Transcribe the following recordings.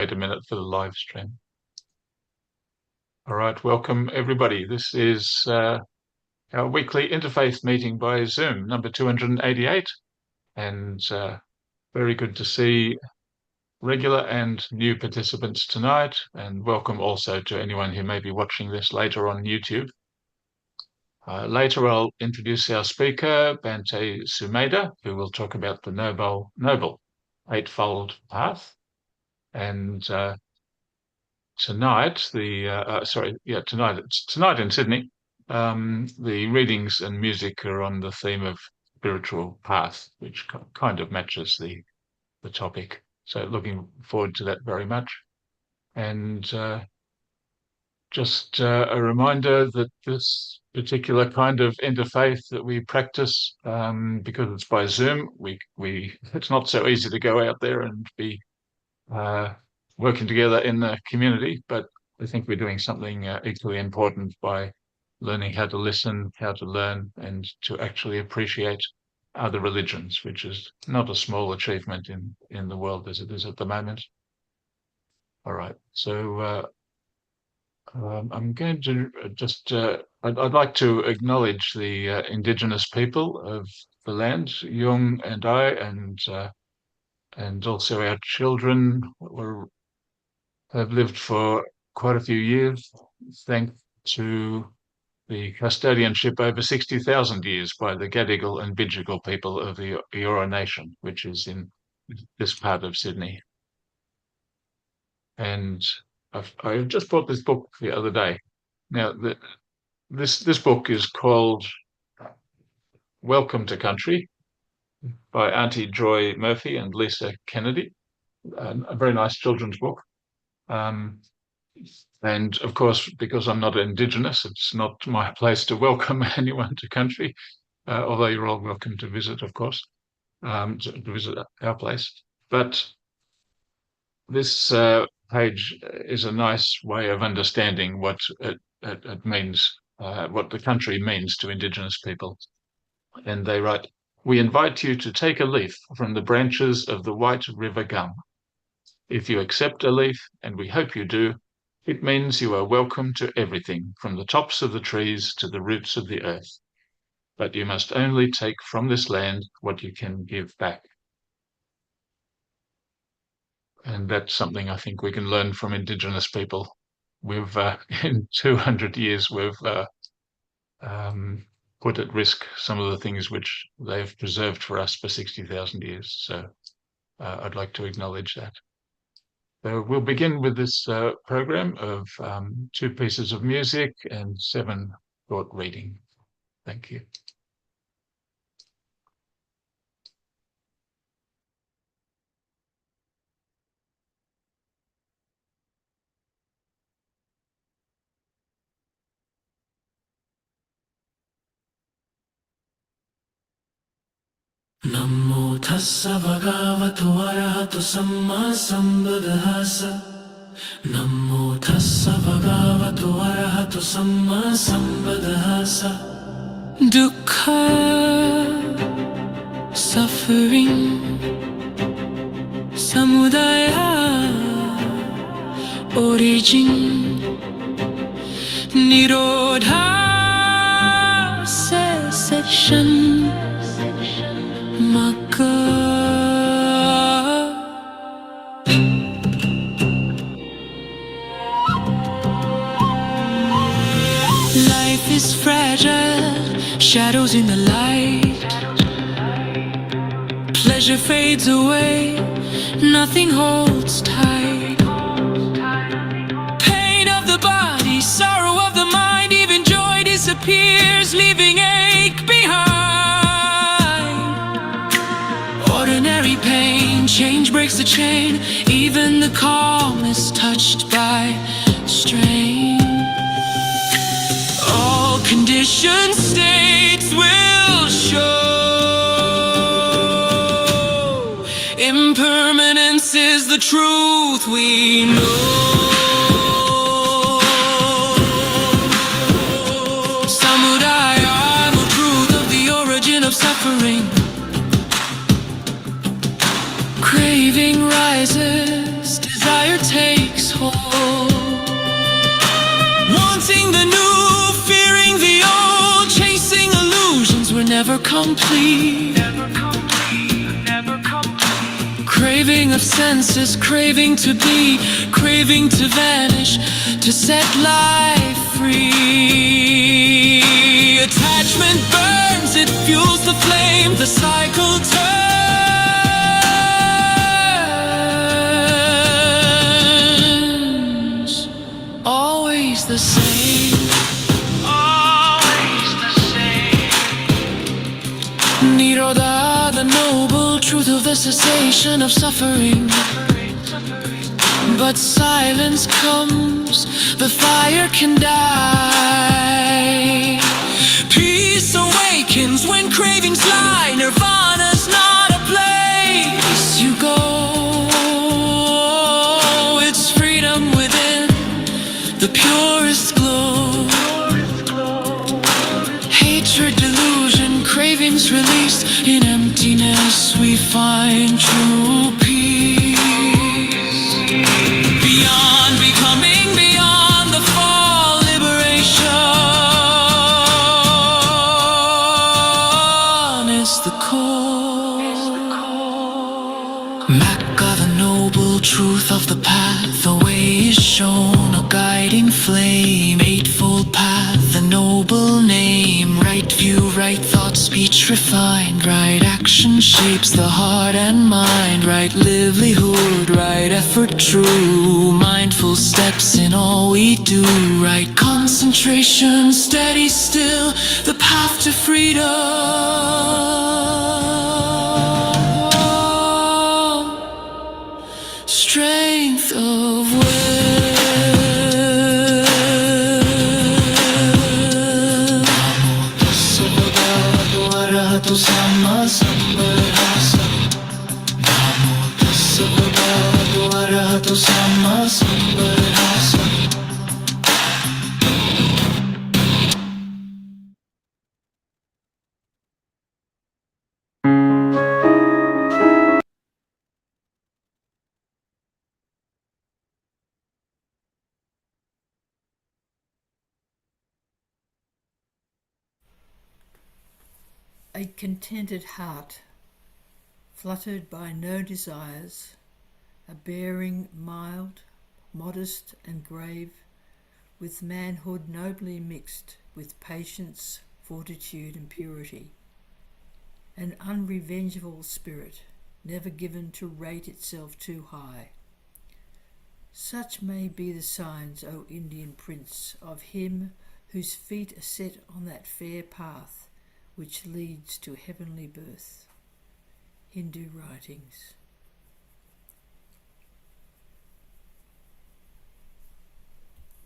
wait a minute for the live stream. All right, welcome everybody. This is our weekly interfaith meeting by Zoom, number 288, and very good to see regular and new participants tonight, and welcome also to anyone who may be watching this later on YouTube. Later I'll introduce our speaker, Bhante Sumedha, who will talk about the Noble Eightfold Path. And tonight in Sydney, the readings and music are on the theme of spiritual path, which kind of matches the topic. So looking forward to that very much. And just a reminder that this particular kind of interfaith that we practice, because it's by Zoom, it's not so easy to go out there and be working together in the community, but I think we're doing something equally important by learning how to listen, how to learn, and to actually appreciate other religions, which is not a small achievement in the world as it is at the moment. All right, so I'm going to just, I'd like to acknowledge the Indigenous people of the land, Jung and I, and also our children have lived for quite a few years, thanks to the custodianship over 60,000 years by the Gadigal and Bidjigal people of the Eora Nation, which is in this part of Sydney. And I just bought this book the other day. Now, this book is called Welcome to Country by Auntie Joy Murphy and Lisa Kennedy, a very nice children's book. And of course, because I'm not Indigenous, it's not my place to welcome anyone to country, although you're all welcome to visit, of course, to visit our place. But this page is a nice way of understanding what it means, what the country means to Indigenous people. And they write, "We invite you to take a leaf from the branches of the White River Gum. If you accept a leaf, and we hope you do, it means you are welcome to everything, from the tops of the trees to the roots of the earth. But you must only take from this land what you can give back." And that's something I think we can learn from Indigenous people. We've, in 200 years, we've put at risk some of the things which they've preserved for us for 60,000 years. So I'd like to acknowledge that. So we'll begin with this program of 2 pieces of music and 7 short reading. Thank you. Namo tassa bhagavato arahato samma sambuddhassa. Namo tassa bhagavato arahato samma sambuddhassa. Dukkha, suffering, samudaya, origin, nirodha, cessation, life is fragile, shadows in the light. Pleasure fades away, nothing holds tight. Pain of the body, sorrow of the mind, even joy disappears, leaving ache behind. Ordinary pain, change breaks the chain, even the calm is touched by strain. All conditioned states will show impermanence is the truth we know. Samudaya, the truth of the origin of suffering. Craving rises, desire takes told. Wanting the new, fearing the old, chasing illusions were never complete. Craving of senses, craving to be, craving to vanish, to set life free. Attachment burns, it fuels the flame, the cycle turns. Always the same. Always the same. Nirodha, the noble truth of the cessation of suffering. But silence comes, the fire can die. Peace awakens when cravings lie. Nirvana's not a place you go. It's freedom within, the purest glow. Hatred, delusion, cravings released. In emptiness we find true peace. Beyond becoming, beyond the fall, liberation is the core. Mecca, the noble truth of the path. The way is shown, a guiding flame. Eightfold path, the noble name. Right view, right thought, speech refined. Right action shapes the heart and mind. Right livelihood, right effort true. Mindful steps in all we do. Right concentration, steady still. The path to freedom. Strength of will. Arahato Sama Sambuddhassa. Namo Tassa Bhagavato Arahato Sama Sambuddhassa. A contented heart, fluttered by no desires, a bearing mild, modest and grave, with manhood nobly mixed with patience, fortitude and purity. An unrevengeful spirit, never given to rate itself too high. Such may be the signs, O Indian Prince, of him whose feet are set on that fair path which leads to heavenly birth. Hindu writings.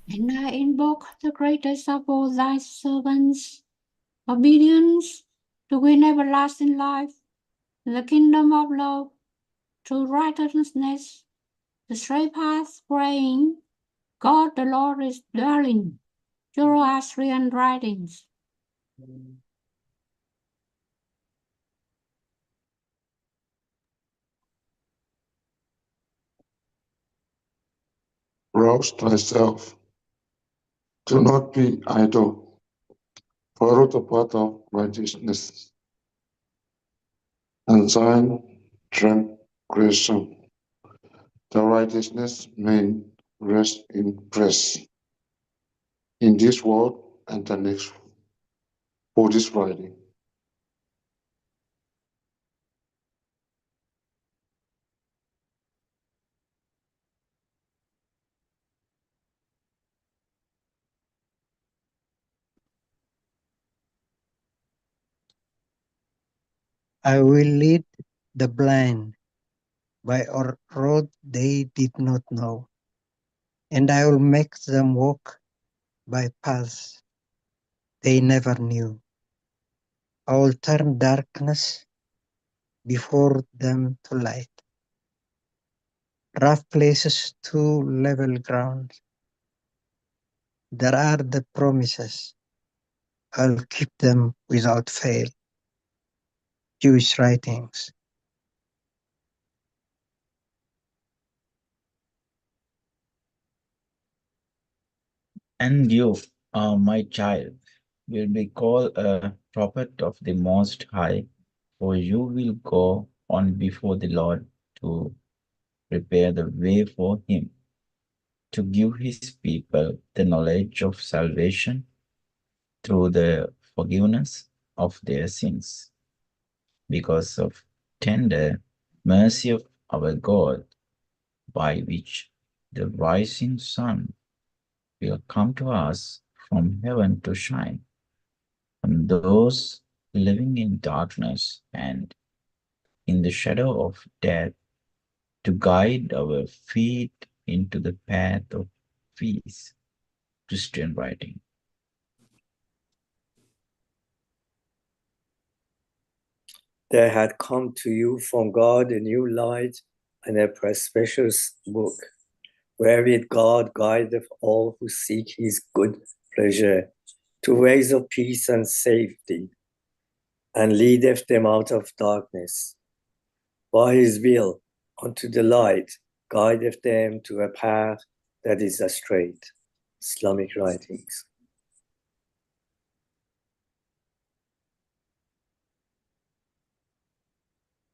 And I invoke the greatest of all thy servants, obedience to win everlasting life, the kingdom of love, true righteousness, the straight path praying, God the Lord is dwelling, Zoroastrian writings. Rouse thyself. Do not be idle. Follow the path of righteousness and thine transgression. The righteousness may rest in rest in this world and the next for this writing. I will lead the blind by a road they did not know, and I will make them walk by paths they never knew. I will turn darkness before them to light, rough places to level ground. There are the promises. I'll keep them without fail. Jewish writings. And you, my child, will be called a prophet of the Most High, for you will go on before the Lord to prepare the way for him, to give his people the knowledge of salvation through the forgiveness of their sins, because of tender mercy of our God, by which the rising sun will come to us from heaven to shine on those living in darkness and in the shadow of death, to guide our feet into the path of peace. Christian writing. There had come to you from God a new light and a precious book, wherewith God guideth all who seek his good pleasure to ways of peace and safety, and leadeth them out of darkness. By his will unto the light, guideth them to a path that is straight. Islamic writings.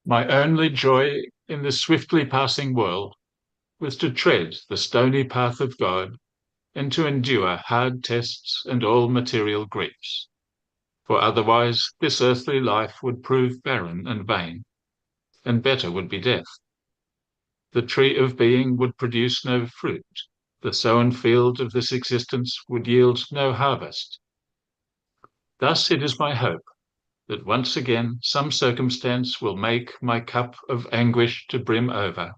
My only joy in this swiftly passing world was to tread the stony path of God and to endure hard tests and all material griefs. For otherwise this earthly life would prove barren and vain, and better would be death. The tree of being would produce no fruit, the sown field of this existence would yield no harvest. Thus it is my hope that once again some circumstance will make my cup of anguish to brim over,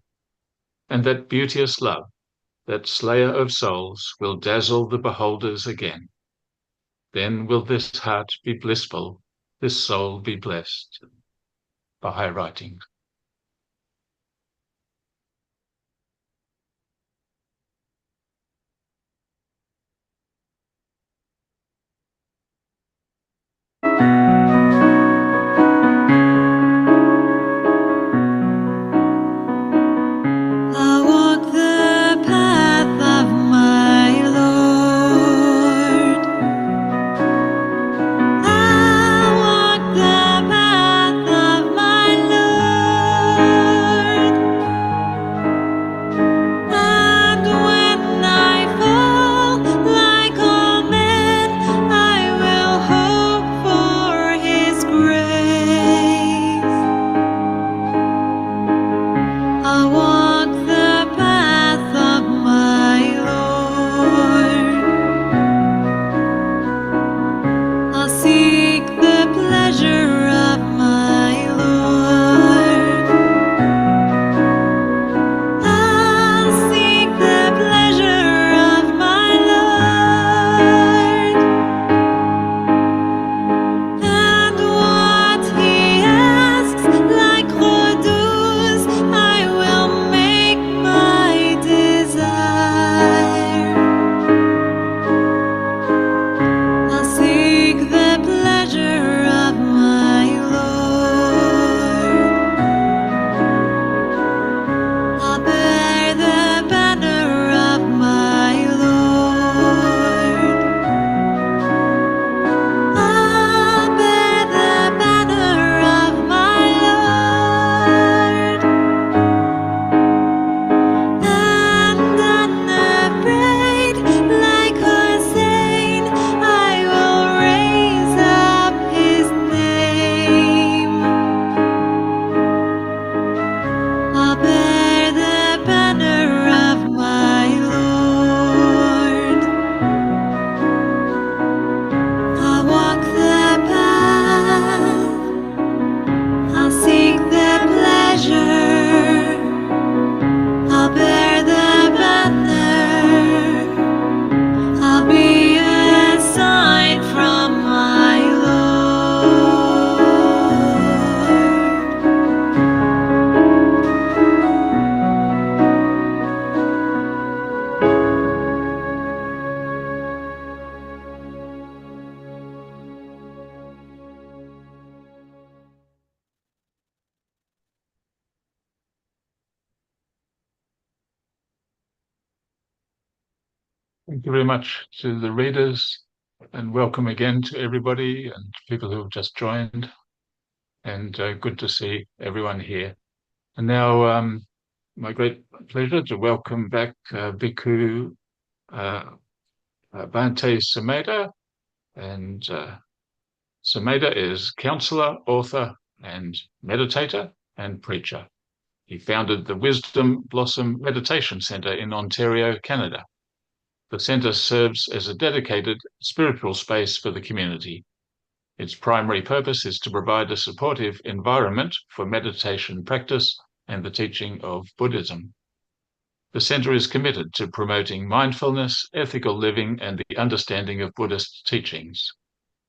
and that beauteous love, that slayer of souls, will dazzle the beholders again. Then will this heart be blissful, this soul be blessed. Baha'i writings. I walk the path of my Lord. I walk the path of my Lord. Thank you very much to the readers, and welcome again to everybody and people who have just joined. And good to see everyone here. And now, my great pleasure to welcome back Bhikkhu Bhante Sumedha. And Sumedha is counselor, author, and meditator and preacher. He founded the Wisdom Blossom Meditation Centre in Ontario, Canada. The centre serves as a dedicated spiritual space for the community. Its primary purpose is to provide a supportive environment for meditation practice and the teaching of Buddhism. The centre is committed to promoting mindfulness, ethical living, and the understanding of Buddhist teachings.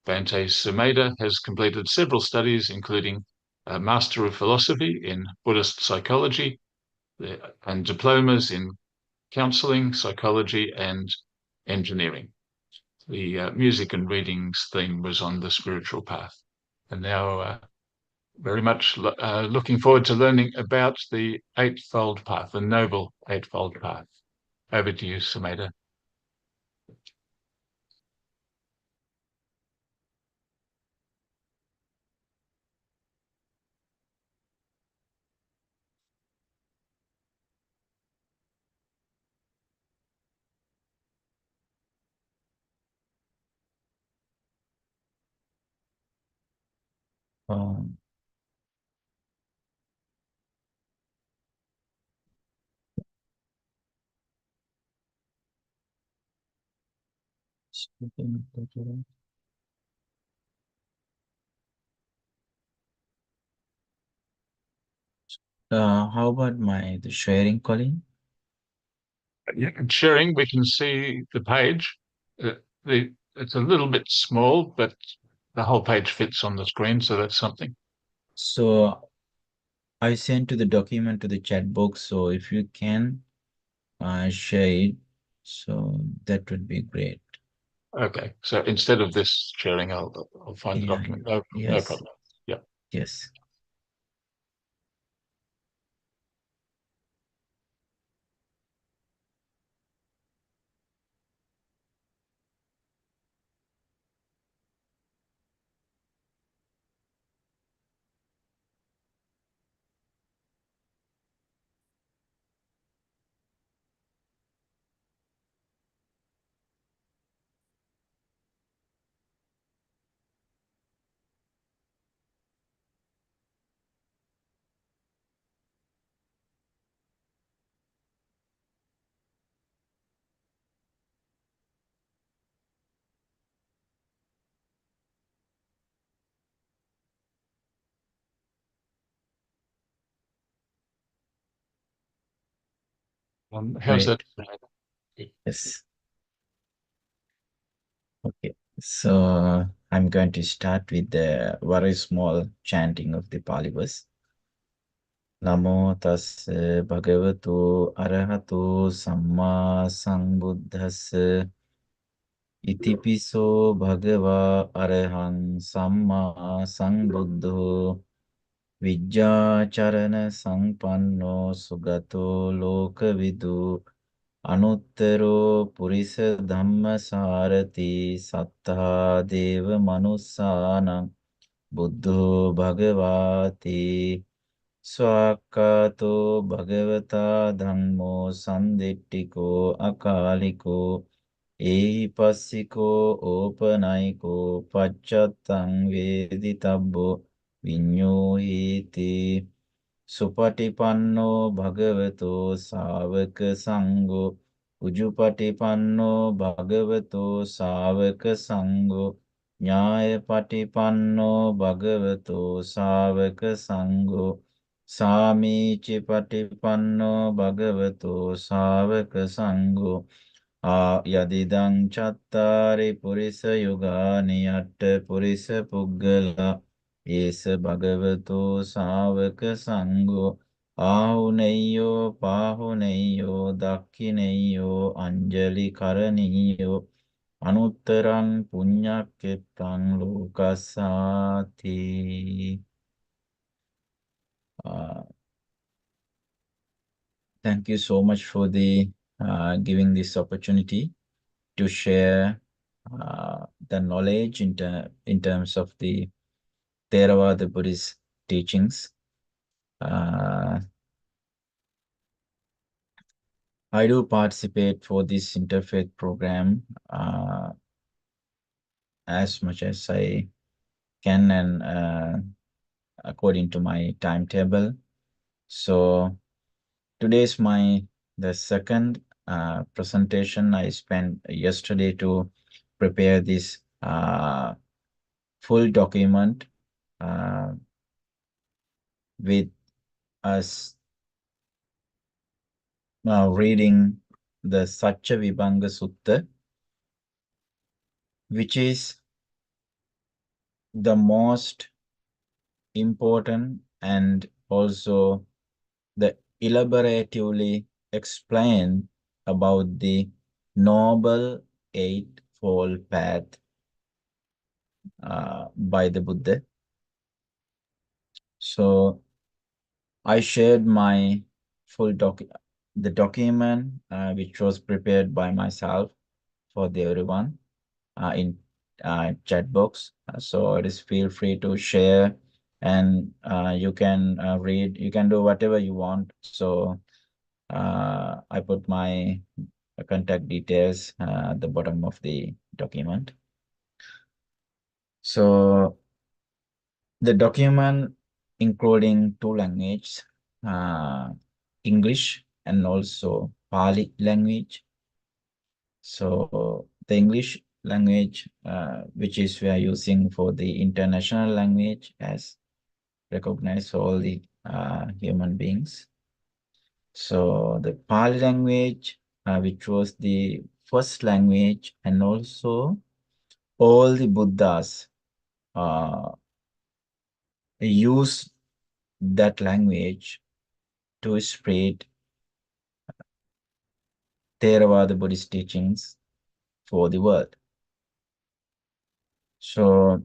Bhante Sumedha has completed several studies, including a Master of Philosophy in Buddhist Psychology and diplomas in Counselling, Psychology, and Engineering. The music and readings theme was on the spiritual path. And now very much looking forward to learning about the Eightfold Path, the Noble Eightfold Path. Over to you, Sumedha. Um, how about the sharing, Colin? Yeah, and sharing, we can see the page. It's a little bit small, but the whole page fits on the screen, so that's something. So I sent to the document to the chat box. So if you can share it, so that would be great. Okay, so instead of this sharing, I'll find the document. No Yes. problem. Yeah. Yes. How's Great. that? Yes. Okay. So I'm going to start with the very small chanting of the Pali verse. Namo tassa bhagavato arahato samma sambuddhassa itipiso bhagava arahang samma sambuddho Vijjācarana sampanno sugato lokavidu anuttaro purisa dhamma sarati sattha deva manussānaṁ buddho bhagavāti swakkato bhagavata dhammo sandittiko akaliko ehipassiko opanayiko paccattaṁ veditabbo විඤ්ඤෝහිති සුපටිපන්නෝ භගවතෝ සාවක සංඝෝ උජුපටිපන්නෝ භගවතෝ සාවක සංඝෝ ඥායපටිපන්නෝ භගවතෝ සාවක සංඝෝ සාමීචි පටිපන්නෝ භගවතෝ සාවක සංඝෝ යදිදං චත්තාරි පුරිස යුගානි අට්ඨ පුරිස පුග්ගලා ඒස භගවතෝ ශාවක සංඝෝ ආහුනේයෝ පාහුනේයෝ දක්ඛිනේයෝ අංජලි කරණීයෝ අනුත්තරං පුඤ්ඤක්කෙත්තං ලෝකස්සාති. Thank you so much for the giving this opportunity to share the knowledge in terms of the Theravada Buddhist teachings. I do participate for this interfaith program as much as I can and according to my timetable. So today's the second presentation. I spent yesterday to prepare this full document with us reading the Satya Vibhanga Sutta, which is the most important and also the elaboratively explain about the Noble Eightfold Path by the Buddha. So I shared my full document which was prepared by myself for everyone in chat box. So it is feel free to share and you can read, you can do whatever you want. So I put my contact details at the bottom of the document. So the document including two languages, English and also Pali language. So the English language, which is we are using for the international language as recognized for all the human beings. So the Pali language, which was the first language, and also all the Buddhas use that language to spread Theravada Buddhist teachings for the world. So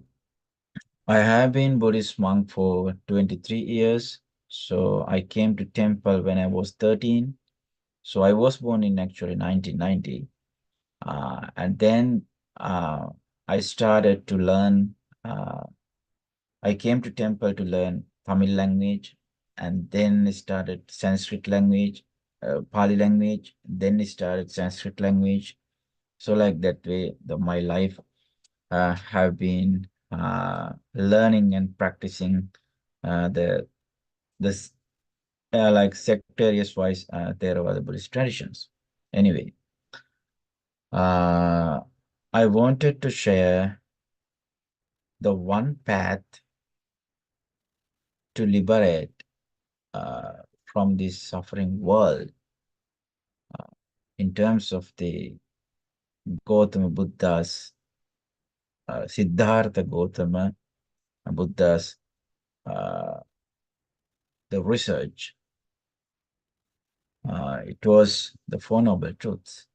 I have been Buddhist monk for 23 years. So I came to temple when I was 13. So I was born in actually 1990. And then I started to learn, I came to temple to learn Tamil language, and then started Sanskrit language, Pali language, then started Sanskrit language. So like that way, my life have been learning and practicing this like sectarious wise Theravada Buddhist traditions. Anyway, I wanted to share the one path to liberate from this suffering world in terms of the Gautama Buddha's Siddhartha Gautama Buddha's the research. It was the Four Noble Truths.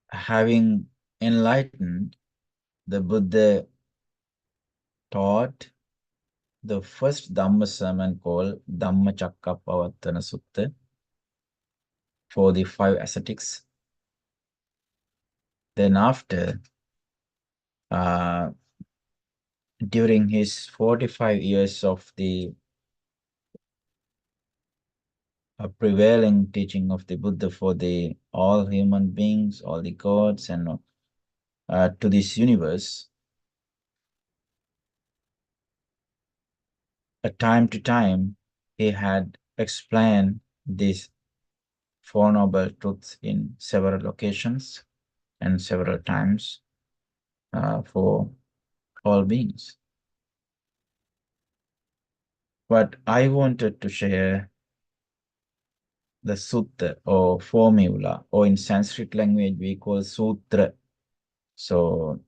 Having enlightened, the Buddha taught the first Dhamma sermon called Dhammacakkappavattana Sutta for the 5 ascetics. Then after, during his 45 years of the prevailing teaching of the Buddha for the all human beings, all the gods, and to this universe, time to time, he had explained these Four Noble Truths in several locations and several times for all beings. But I wanted to share the sutta or formula, or in Sanskrit language we call sutra. So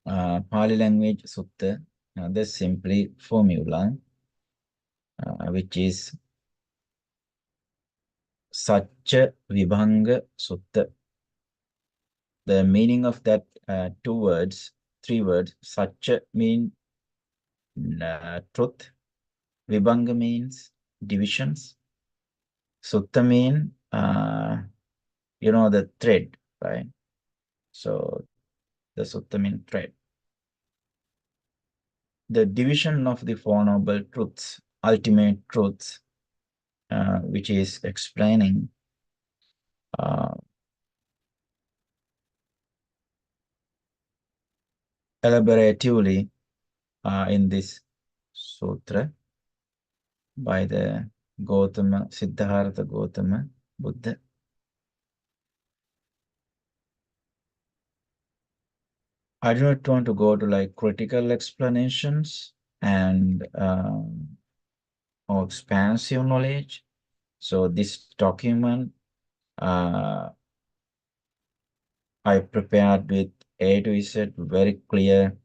Pali language sutta, that's simply formula, which is Satya Vibhanga Sutta. The meaning of that 2 words, 3 words, Satya means truth, Vibhanga means divisions, Sutta mean, you know, the thread, right? So the sutta mean thread. The division of the Four Noble Truths, ultimate truths, which is explaining elaboratively in this sutra by the Gautama, Siddhartha Gautama Buddha. I do not want to go to like critical explanations and or expansive knowledge. So this document I prepared with A to Z, very clear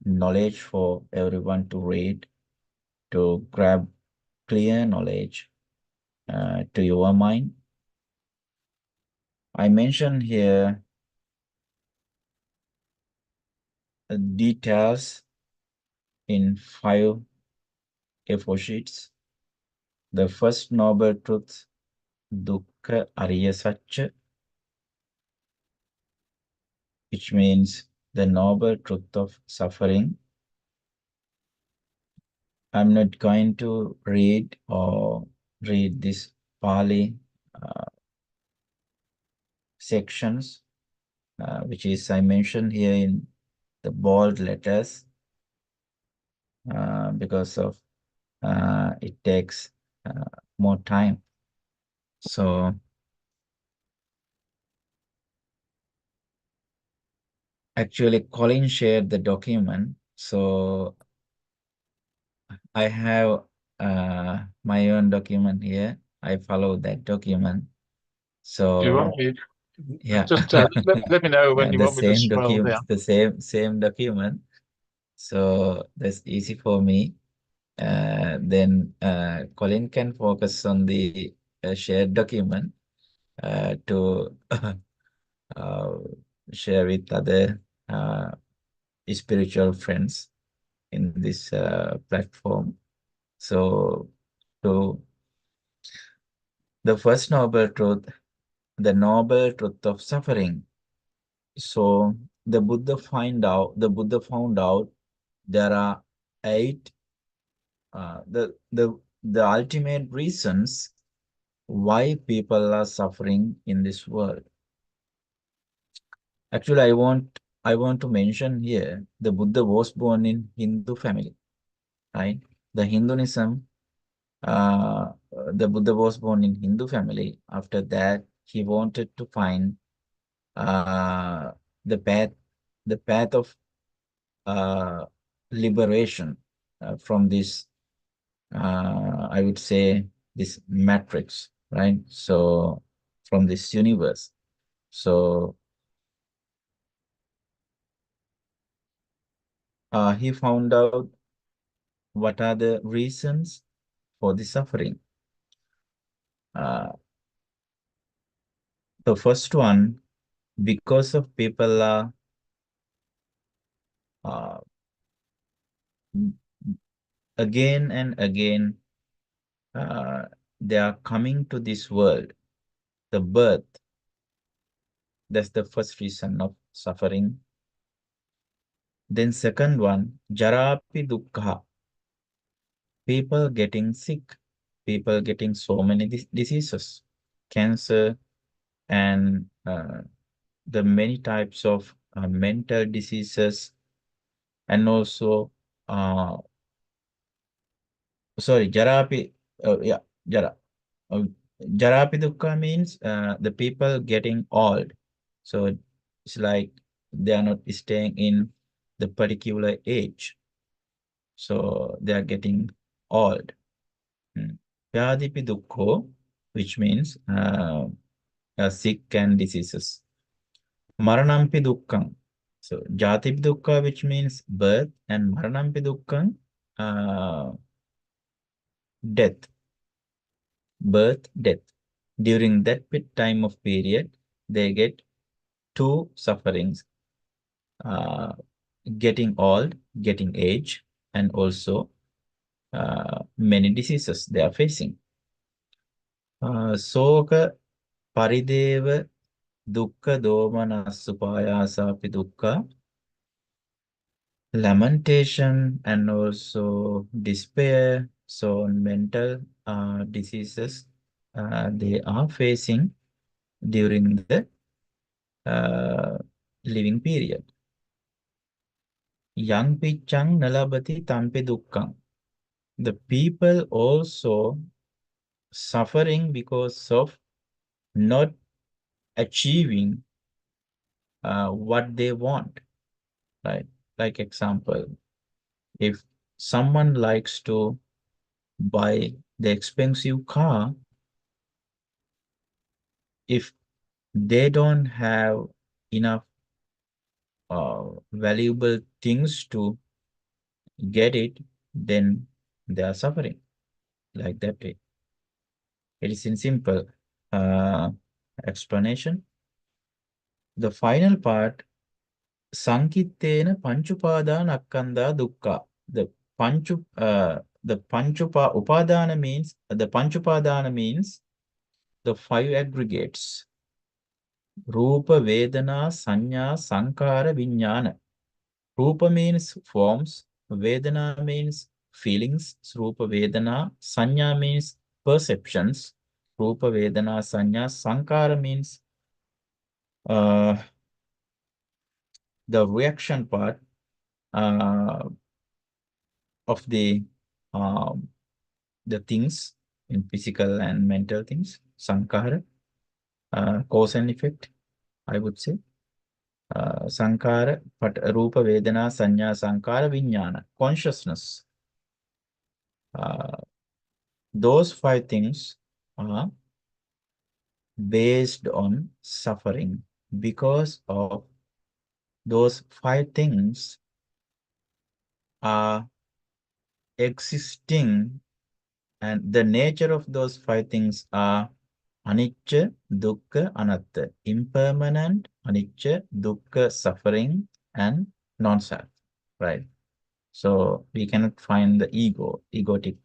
knowledge for everyone to read, to grab clear knowledge to your mind. I mentioned here details in 5 A4 sheets. The first noble truth, dukkha ariya satcha, which means the noble truth of suffering. I'm not going to read this Pali sections, which is I mentioned here in the bold letters, because of it takes more time. So actually Colin shared the document. So I have my own document here. I follow that document. So Do you want me? yeah, Just let me know when you the want me to same scroll document, down. the same document. So that's easy for me. Then Colin can focus on the shared document to share with other spiritual friends in this platform. So, the first noble truth, the noble truth of suffering. So the Buddha found out there are 8 the ultimate reasons why people are suffering in this world. Actually, I want to mention here the Buddha was born in Hindu family, right? The Hinduism, the Buddha was born in Hindu family. After that, he wanted to find uh, the path of liberation from this, I would say, this matrix, right? So from this universe. So he found out what are the reasons for the suffering. The first one, because of people are uh, again and again, they are coming to this world, the birth. That's the first reason of suffering. Then second one, jarapi dukkha, people getting sick, people getting so many diseases, cancer, and the many types of mental diseases, and also sorry, jarapi, yeah, jara. Uh, Jarapi dukkha means the people getting old. So it's like they are not staying in the particular age. So they are getting old. Vyadipi dukkho, which means sick and diseases. Maranampi dukkham. So jatipi dukkha, which means birth, and maranampi dukkham, death. Birth, death. During that time of period, they get 2 sufferings, getting old, getting age, and also many diseases they are facing. Soka parideva dukkha domanasupayasa dukkha. Lamentation and also despair. So mental diseases they are facing during the living period. Yang pichang nalabati tampe dukkang. The people also suffering because of not achieving what they want, right? Like example, if someone likes to buy the expensive car, if they don't have enough valuable things to get it, then they are suffering like that way. It is in simple explanation. The final part, Sankittena Panchupadana Akkanda Dukkha. Upadana means the Panchupadana means the five aggregates. Rupa, Vedana, Sanya, Sankara, Vijnana. Rupa means forms, Vedana means feelings, Rupa Vedana, Sanya means perceptions, Rupa Vedana, Sanya, Sankara means the reaction part of the things in physical and mental things, Sankara, cause and effect, I would say. Sankara, Rupa, Vedana, Sanya, Sankara, Vijnana, consciousness. Those five things are based on suffering. Because of those five things are existing, and the nature of those five things are anicca, dukkha, anatta, impermanent, anicca, dukkha, suffering, and non-self, right? So we cannot find the egotic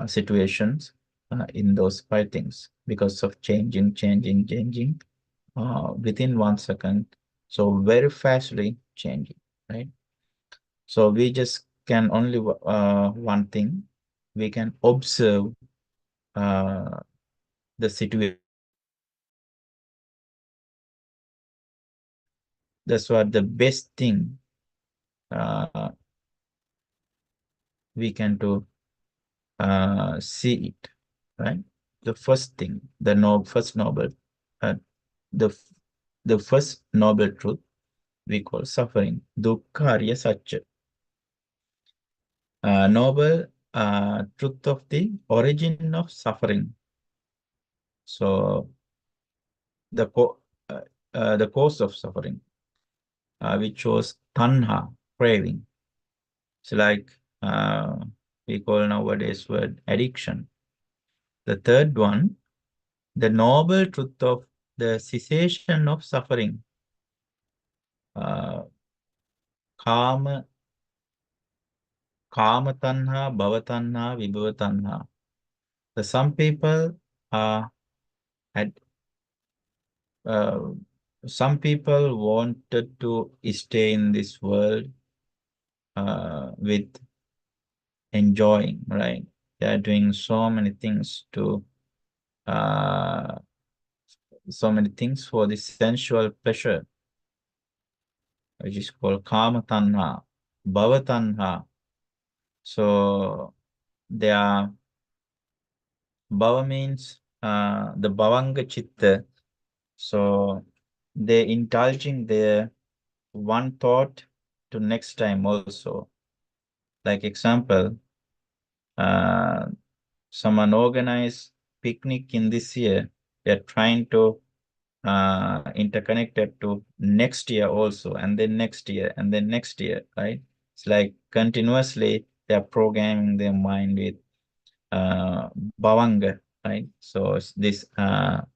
situations in those five things because of changing within 1 second. So very fastly changing, right? So we just can only one thing, we can observe the situation. That's what the best thing we can do, see it, right? The first thing, first noble, the first noble truth we call suffering, dukkha arya satya. Noble truth of the origin of suffering. So the cause of suffering, which was tanha, craving. It's like we call nowadays word addiction. The third one, the noble truth of the cessation of suffering, kama tanha, bhava tanha, vibhava tanha. Some people had some people wanted to stay in this world with enjoying, right? They are doing so many things to so many things for the sensual pleasure, which is called kama tanha, bhava tanha. So they are, bhava means the bhavanga chitta. So they indulging their one thought to next time also. Like example, someone organized picnic in this year. They're trying to interconnect it to next year also, and then next year, and then next year, right? It's like continuously they're programming their mind with bhavanga, right? So it's this the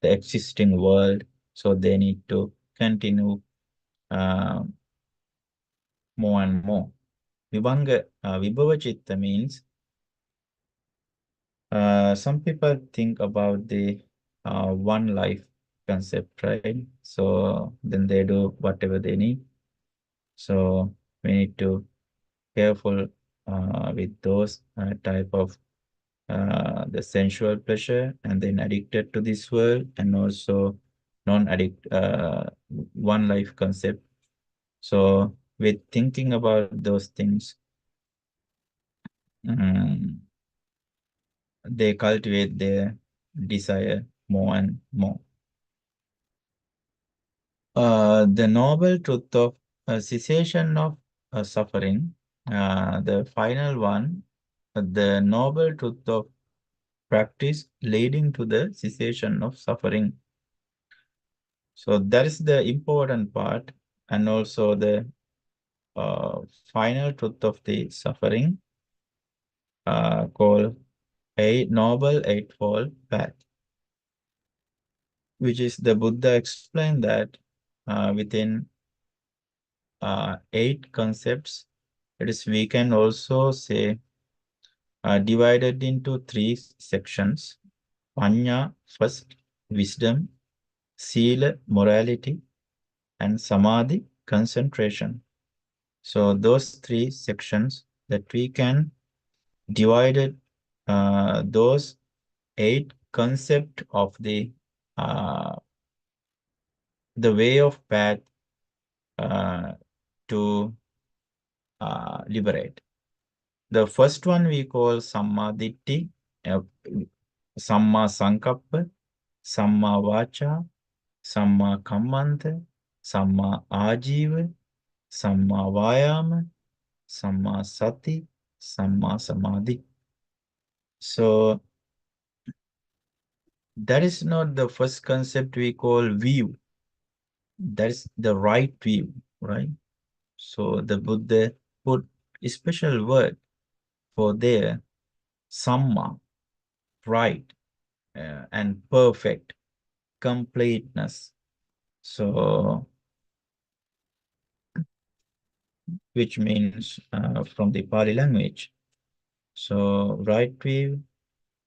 existing world, so they need to continue more and more. Vibhava chitta means Some people think about the one life concept, right? So then they do whatever they need. So we need to careful with those type of the sensual pleasure, and then addicted to this world, and also non-addict one life concept. So with thinking about those things, they cultivate their desire more and more. The noble truth of cessation of suffering, the final one, the noble truth of practice leading to the cessation of suffering. So that is the important part, and also the final truth of the suffering, called a noble eightfold path, which is the Buddha explained that within 8 concepts, it is, we can also say, divided into 3 sections. Panya, first, wisdom; Sila, morality; and Samadhi, concentration. So those 3 sections that we can divide it, those 8 concept of the way of path to liberate. The first one we call Samma Ditti, Samma Sankappa, Samma Vacha, Samma Kammanta, Samma Ajiva, Samma Vayama, Samma Sati, Samma Samadhi. So that is not the first concept we call view. That is the right view, right? So the Buddha put a special word for their Samma, right, and perfect, completeness. So, which means from the Pali language. So, right view,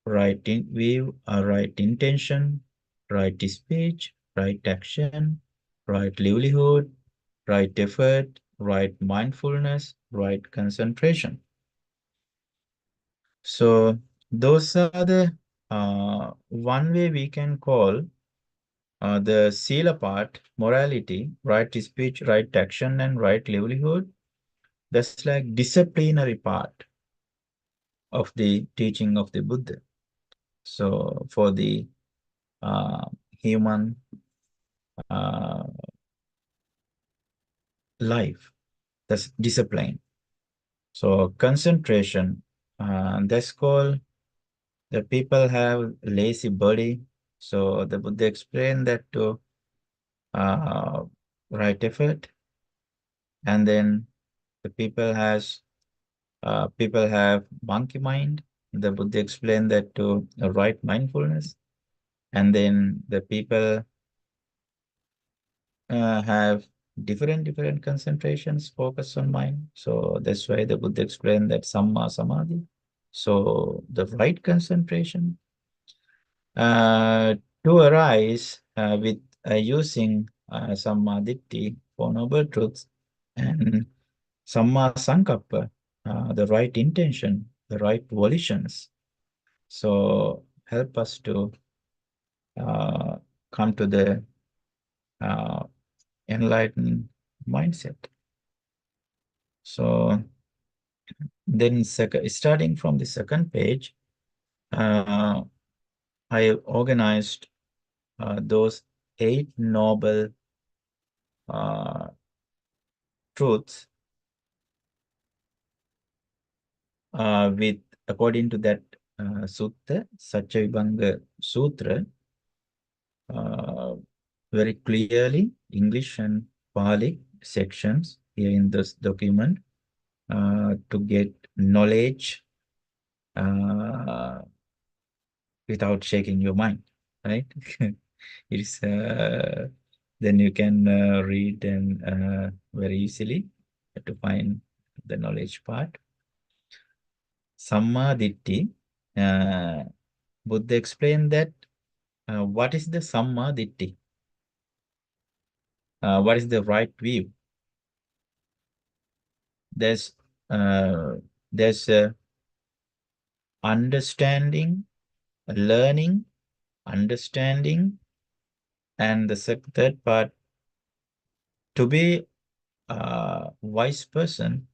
right intention, right speech, right action, right livelihood, right effort, right mindfulness, right concentration. So those are the one way we can call the Sila part, morality, right speech, right action, and right livelihood. That's like disciplinary part of the teaching of the Buddha. So for the human life, that's discipline. So concentration, that's called the people have lazy body. So the Buddha explained that to right effort, and then the people have monkey mind. The Buddha explained that to right mindfulness, and then the people have different concentrations, focus on mind. So that's why the Buddha explained that Samma Samadhi. So the right concentration to arise with using Samma Ditti for noble truths, and Samma Sankappa, the right intention, the right volitions. So help us to come to the enlightened mindset. So then starting from the second page, I organized those 8 noble truths with according to that sutta, Satchavibhanga Sutra, very clearly, English and Pali sections here in this document to get knowledge without shaking your mind, right? It's then you can read and very easily to find the knowledge part. Samma Ditti, Buddha explained that what is the Samma Ditti? What is the right view? There's understanding, learning, understanding, and the third part, to be a wise person,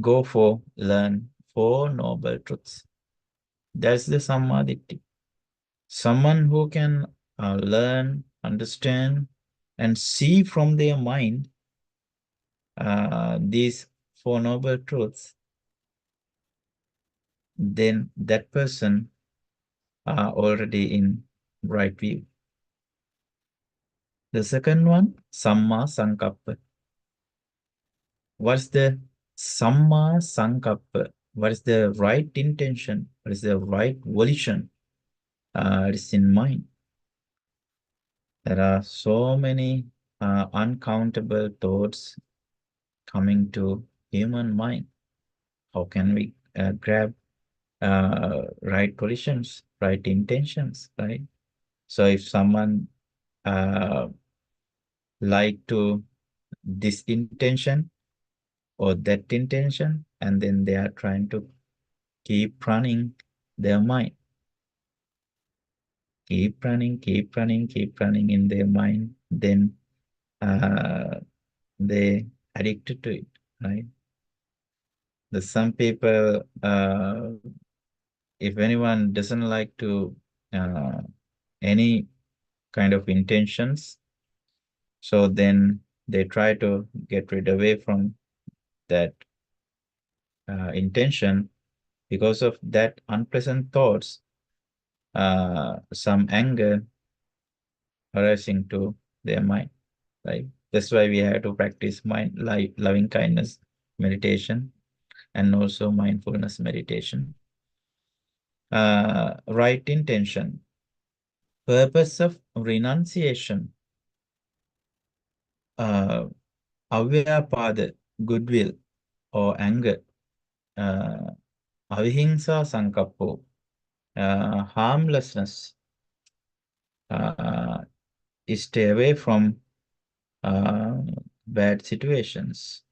go for learn Four Noble Truths. That's the Sammaditthi. Someone who can learn, understand, and see from their mind these Four Noble Truths, then that person are already in right view. The second one, Samma Sankappa. What's the Samma Sankappa? What is the right intention? What is the right volition? It is in mind. There are so many uncountable thoughts coming to human mind. How can we grab right volitions, right intentions, right? So if someone like to this intention or that intention, and then they are trying to keep running their mind, keep running in their mind, then they addicted to it, right? The some people, if anyone doesn't like to any kind of intentions, so then they try to get rid away from that intention. Because of that unpleasant thoughts, some anger arising to their mind, right? That's why we have to practice loving kindness meditation and also mindfulness meditation. Right intention, purpose of renunciation, avyapada, goodwill or anger, avihingsa sankappo, harmlessness, stay away from bad situations.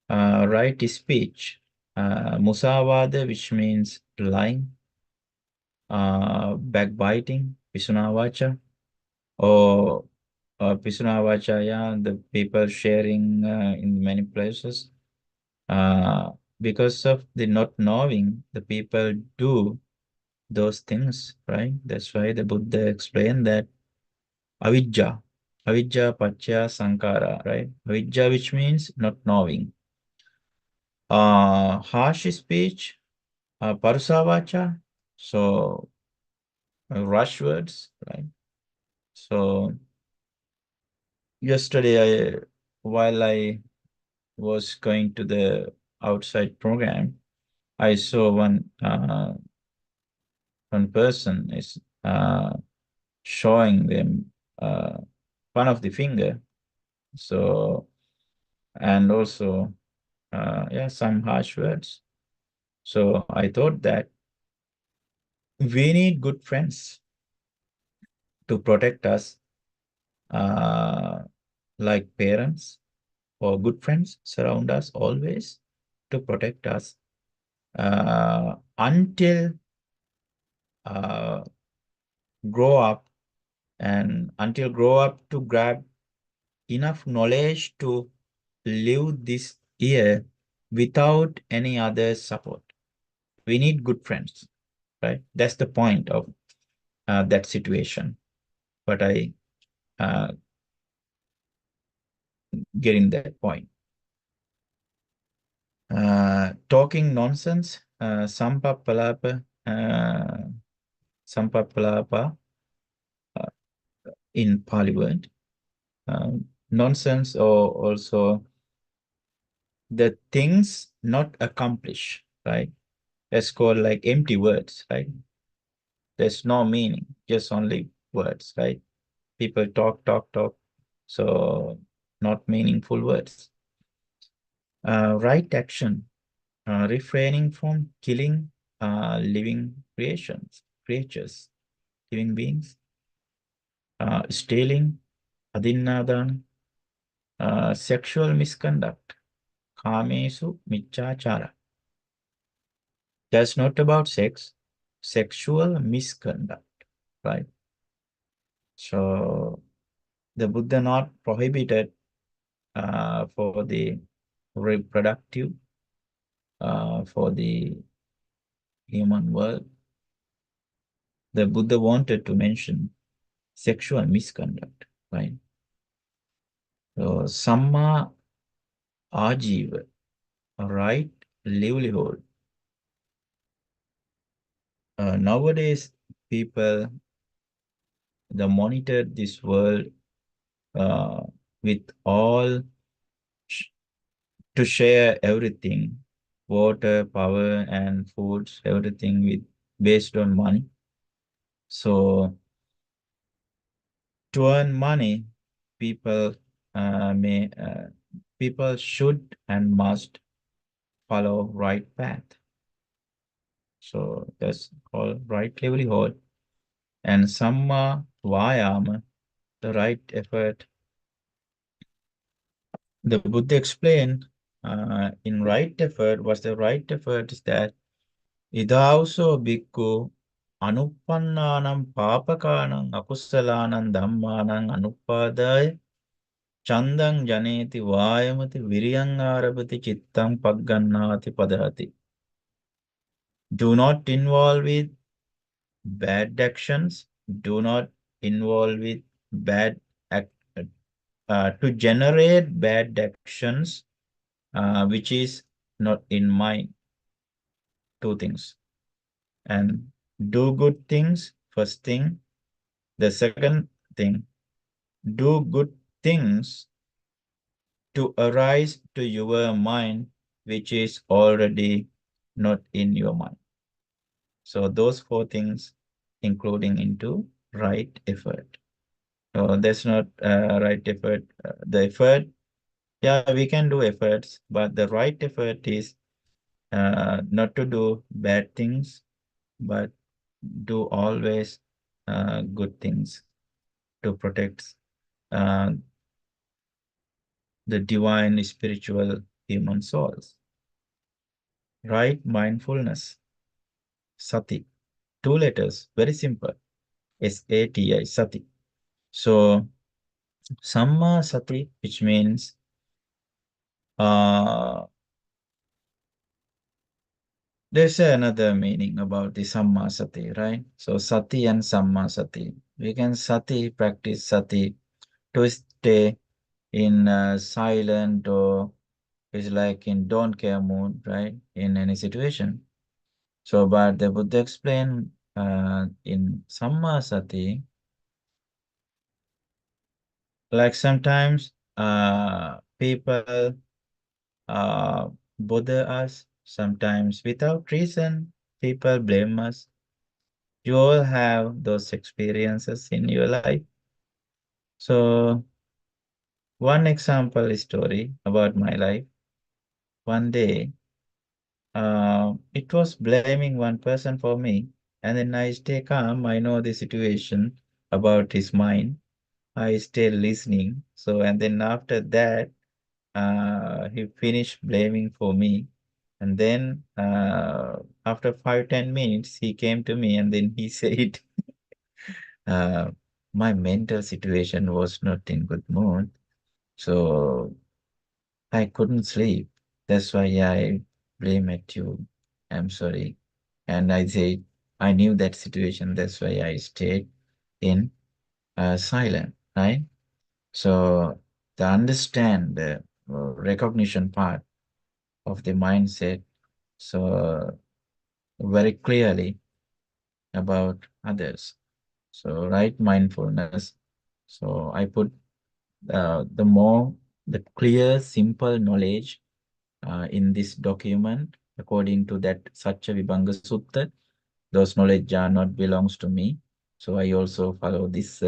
Right speech, musavada, which means lying, backbiting, pisunavacha, or pisunavacha, yeah, the people sharing in many places. Because of the not knowing, the people do those things, right? That's why the Buddha explained that avijja pachya sankara, right? Avijja, which means not knowing. Harsh speech, parusavacha, so rush words, right? So yesterday, while I was going to the outside program, I saw one person is showing them one of the finger. So, and also, yeah, some harsh words. So I thought that we need good friends to protect us, like parents or good friends surround us always to protect us until grow up, and until grow up to grab enough knowledge to live this year without any other support. We need good friends, right? That's the point of that situation. But I getting that point. Talking nonsense, sampapalapa, in Pali word. Nonsense, or also the things not accomplished, right? That's called like empty words, right? There's no meaning, just only words, right? People talk. So not meaningful words. Right action, refraining from killing living creatures, living beings, stealing, adinnadan, sexual misconduct, kamesu michachara. That's not about sex, sexual misconduct, right? So the Buddha not prohibited for the reproductive, for the human world. The Buddha wanted to mention sexual misconduct, right? So Samma Ajiva, right livelihood. Nowadays, people they monitor this world uh, with all to share everything, water, power, and foods, everything with based on money. So to earn money, people may people should and must follow right path. So that's called right livelihood. And Samma Vayama, the right effort. The Buddha explained in right effort was the right effort is that idauso bhikkhu anuppannanam papakanam akussalanam dhammanam anupadaya chandang janeti vayamati viryang arabati chittam paggannati padati. Do not involve with bad actions. Do not involve with bad act, to generate bad actions, which is not in mind. Two things. And do good things, first thing. The second thing, do good things to arise to your mind, which is already not in your mind. So those four things, including into right effort. So that's not right effort. The effort, yeah, we can do efforts, but the right effort is not to do bad things, but do always good things to protect uh, the divine spiritual human souls. Right mindfulness, sati, two letters, very simple, S-A-T-I, sati. So samma sati, which means there's another meaning about the samma sati, right? So sati and samma sati. We can sati, practice sati to stay in silent or is like in don't care mood, right? In any situation. So, but the Buddha explained in samma sati, like sometimes people bother us, sometimes without reason, people blame us. You all have those experiences in your life. So one example story about my life. One day, it was blaming one person for me, and then I stay calm. I know the situation about his mind. I stay listening. So, and then after that, he finished blaming for me. And then after 5-10 minutes, he came to me and then he said, uh, my mental situation was not in good mood. So I couldn't sleep. That's why I blame at you. I'm sorry. And I said, I knew that situation. That's why I stayed in silent, right? So the understand the recognition part of the mindset so very clearly about others. So right mindfulness. So I put the clear, simple knowledge in this document according to that Satya Vibhanga Sutta. Those knowledge are not belongs to me. So I also follow this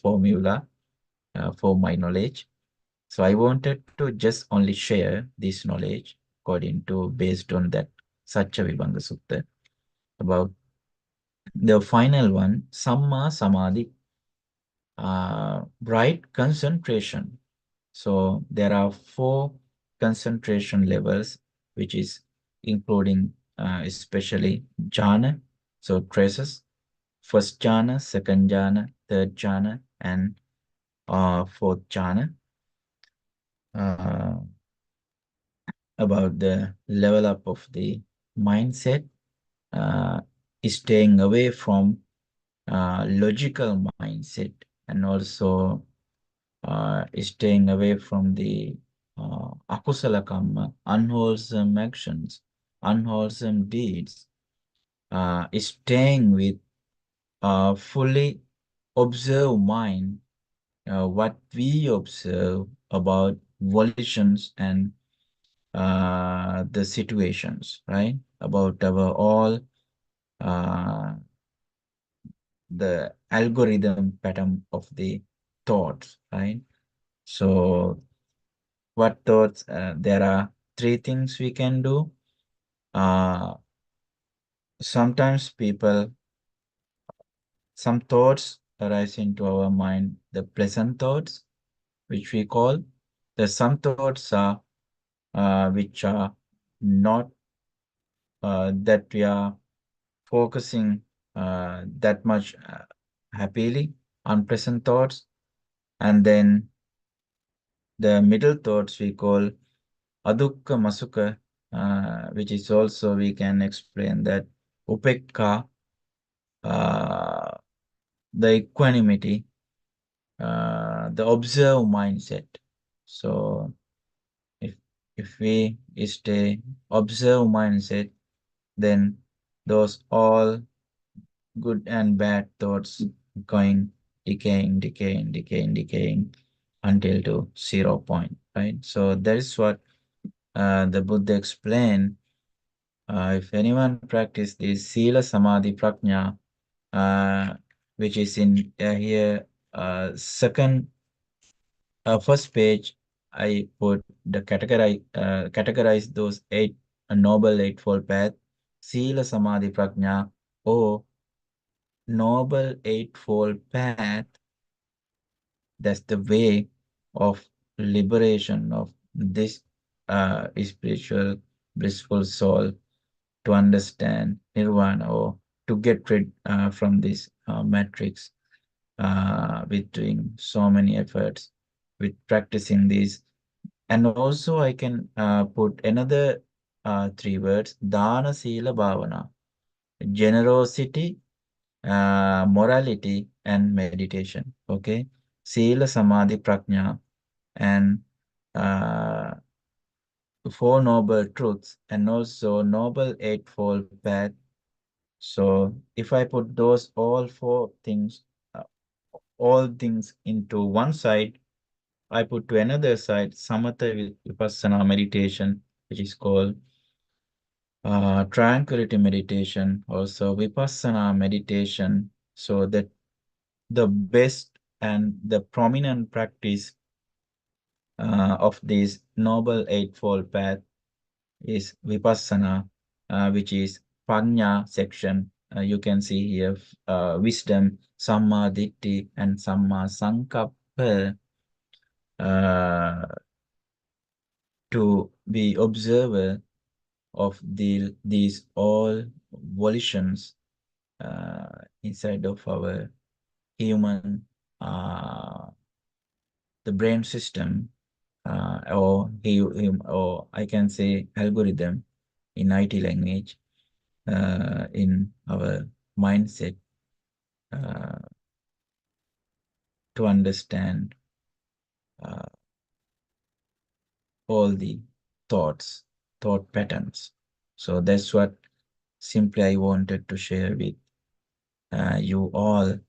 formula for my knowledge. So I wanted to just only share this knowledge based on that Satcha Vibhanga Sutta. About the final one, Samma Samadhi, right concentration. So there are 4 concentration levels, which is including especially jhana, so traces, first jhana, second jhana, third jhana, and fourth jhana. About the level up of the mindset, staying away from logical mindset, and also staying away from the akusala karma, unwholesome actions, unwholesome deeds, staying with fully observe mind, what we observe about volitions and the situations, right? About our all the algorithm pattern of the thoughts, right? So what thoughts? There are 3 things we can do. Sometimes some thoughts arise into our mind, the pleasant thoughts, which we call. Some thoughts are which are not that we are focusing that much happily, unpleasant thoughts. And then the middle thoughts we call adukka masuka, which is also we can explain that upekka, the equanimity, the observe mindset. So if we stay observe mindset, then those all good and bad thoughts going decaying until to 0 point, right? So that is what the Buddha explained. If anyone practice this Sila Samadhi Prajna, which is in here, first page, I put the categorize those 8 noble eightfold path, Sila Samadhi Prajna, or noble eightfold path. That's the way of liberation of this spiritual blissful soul to understand nirvana, or to get rid from this matrix with doing so many efforts with practicing these. And also I can put another 3 words: dana sila bhavana, generosity, morality, and meditation. Okay, sila samadhi prajna, and 4 noble truths, and also noble eightfold path. So if I put those all 4 things, all things into one side, I put to another side samatha with vipassana meditation, which is called tranquility meditation, also vipassana meditation. So that the best and the prominent practice of this noble eightfold path is vipassana, which is panya section. You can see here wisdom, samma ditti, and samma sankappa, to be observer of these all volitions inside of our human the brain system, or I can say algorithm in IT language, in our mindset, to understand all the thought patterns. So that's what simply I wanted to share with you all,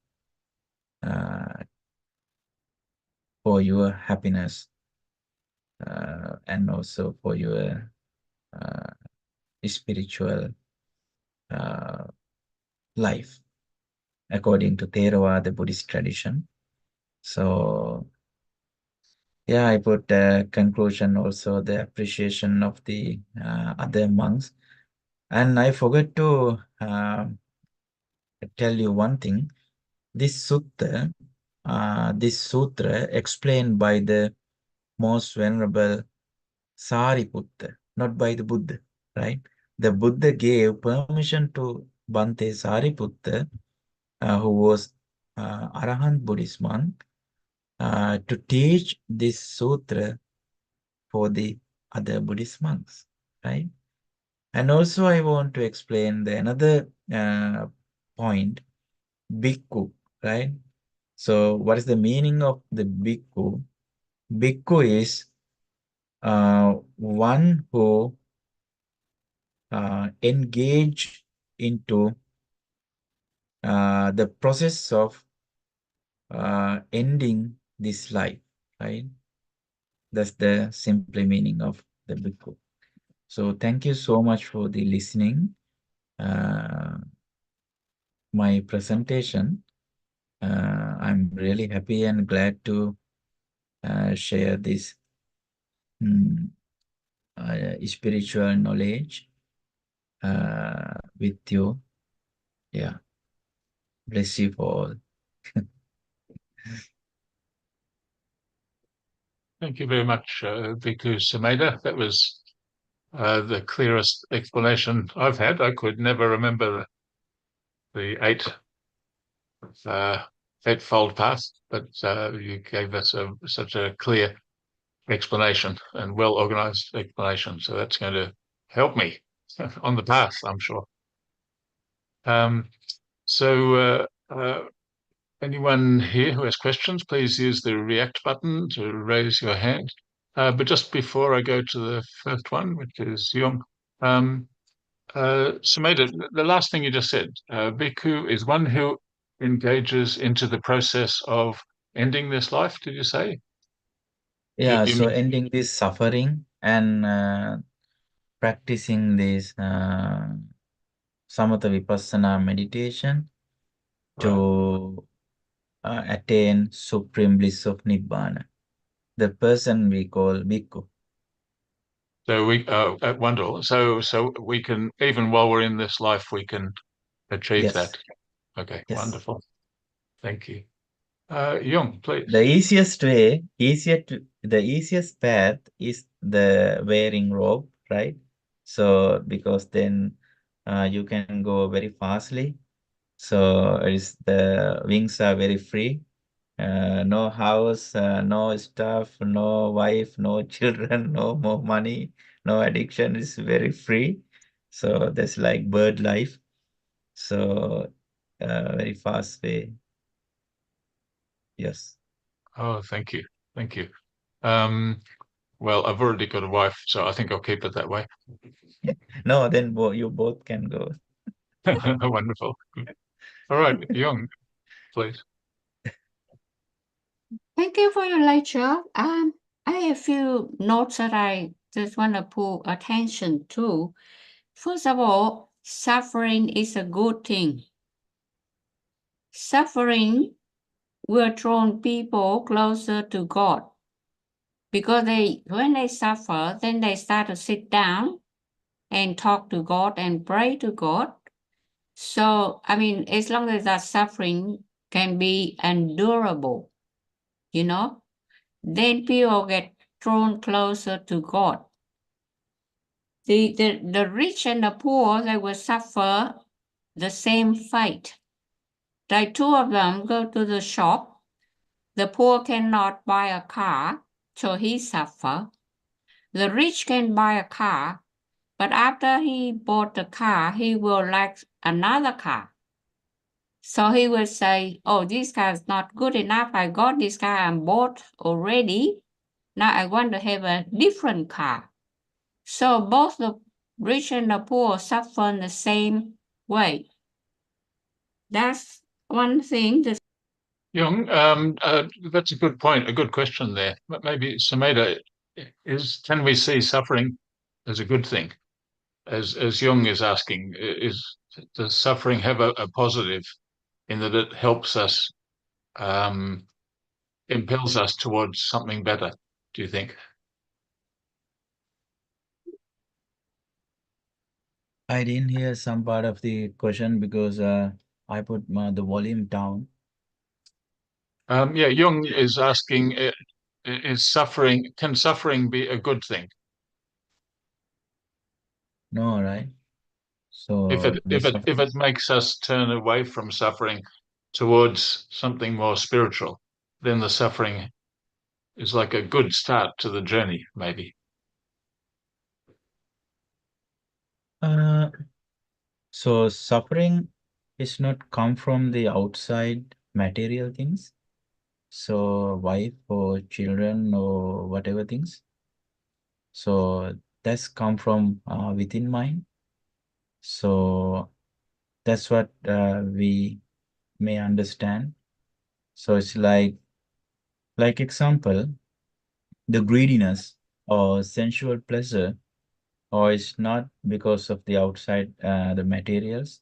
for your happiness, and also for your spiritual life according to Theravada Buddhist tradition. So Yeah, I put a conclusion also, the appreciation of the other monks. And I forgot to tell you one thing. This sutra explained by the most venerable Sariputta, not by the Buddha, right? The Buddha gave permission to Bhante Sariputta, who was Arahant Buddhist monk, to teach this sutra for the other Buddhist monks, right? And also I want to explain the another point, bhikkhu, right? So what is the meaning of the bhikkhu? Bhikkhu is one who engage into the process of ending this life, right? That's the simple meaning of the bhikkhu. So thank you so much for the listening my presentation. I'm really happy and glad to share this spiritual knowledge with you. Yeah. Bless you all. Thank you very much, Bhikkhu Sumedha. That was the clearest explanation I've had. I could never remember the eightfold path, but you gave us such a clear explanation and well-organized explanation. So that's going to help me on the path, I'm sure. Anyone here who has questions, please use the react button to raise your hand. But just before I go to the first one, which is Yung, Sumedha, the last thing you just said, bhikkhu is one who engages into the process of ending this life, did you say? Yeah, so ending this suffering and practicing this samatha vipassana meditation to attain supreme bliss of nibbana. The person we call bhikkhu. So wonderful. So we can, even while we're in this life, we can achieve that. Okay, yes. Wonderful. Thank you. Yung, please. The easiest path is the wearing robe, right? So because then you can go very fastly. So the wings are very free. No house, no stuff, no wife, no children, no more money, no addiction. It's very free. So that's like bird life. So very fast way. Yes. Oh, thank you. Thank you. Well, I've already got a wife, so I think I'll keep it that way. No, then you both can go. Wonderful. All right, Yung, please. Thank you for your lecture. I have a few notes that I just want to pull attention to. First of all, suffering is a good thing. Suffering will draw people closer to God. Because when they suffer, then they start to sit down and talk to God and pray to God. So, I mean, as long as that suffering can be endurable, then people get drawn closer to God. The rich and the poor, they will suffer the same fate. Like two of them go to the shop. The poor cannot buy a car, so he suffer. The rich can buy a car, but after he bought the car, he will like another car. So he will say, oh, this car is not good enough. I got this car and bought already. Now I want to have a different car. So both the rich and the poor suffer in the same way. That's one thing. Yung, that's a good point, a good question there. But maybe, Sumedha, can we see suffering as a good thing? As Yung is asking, does suffering have a positive in that it helps us, impels us towards something better? do you think? I didn't hear some part of the question because I put the volume down. Yeah, Jung is asking, can suffering be a good thing? No, right? If So it the if it if suffering. it makes us turn away from suffering towards something more spiritual, then the suffering is like a good start to the journey, maybe. Uh, so suffering is not come from the outside material things. So wife or children or whatever things. So that's come from within mind. So that's what we may understand. So it's like example, the greediness or sensual pleasure, or it's not because of the outside the materials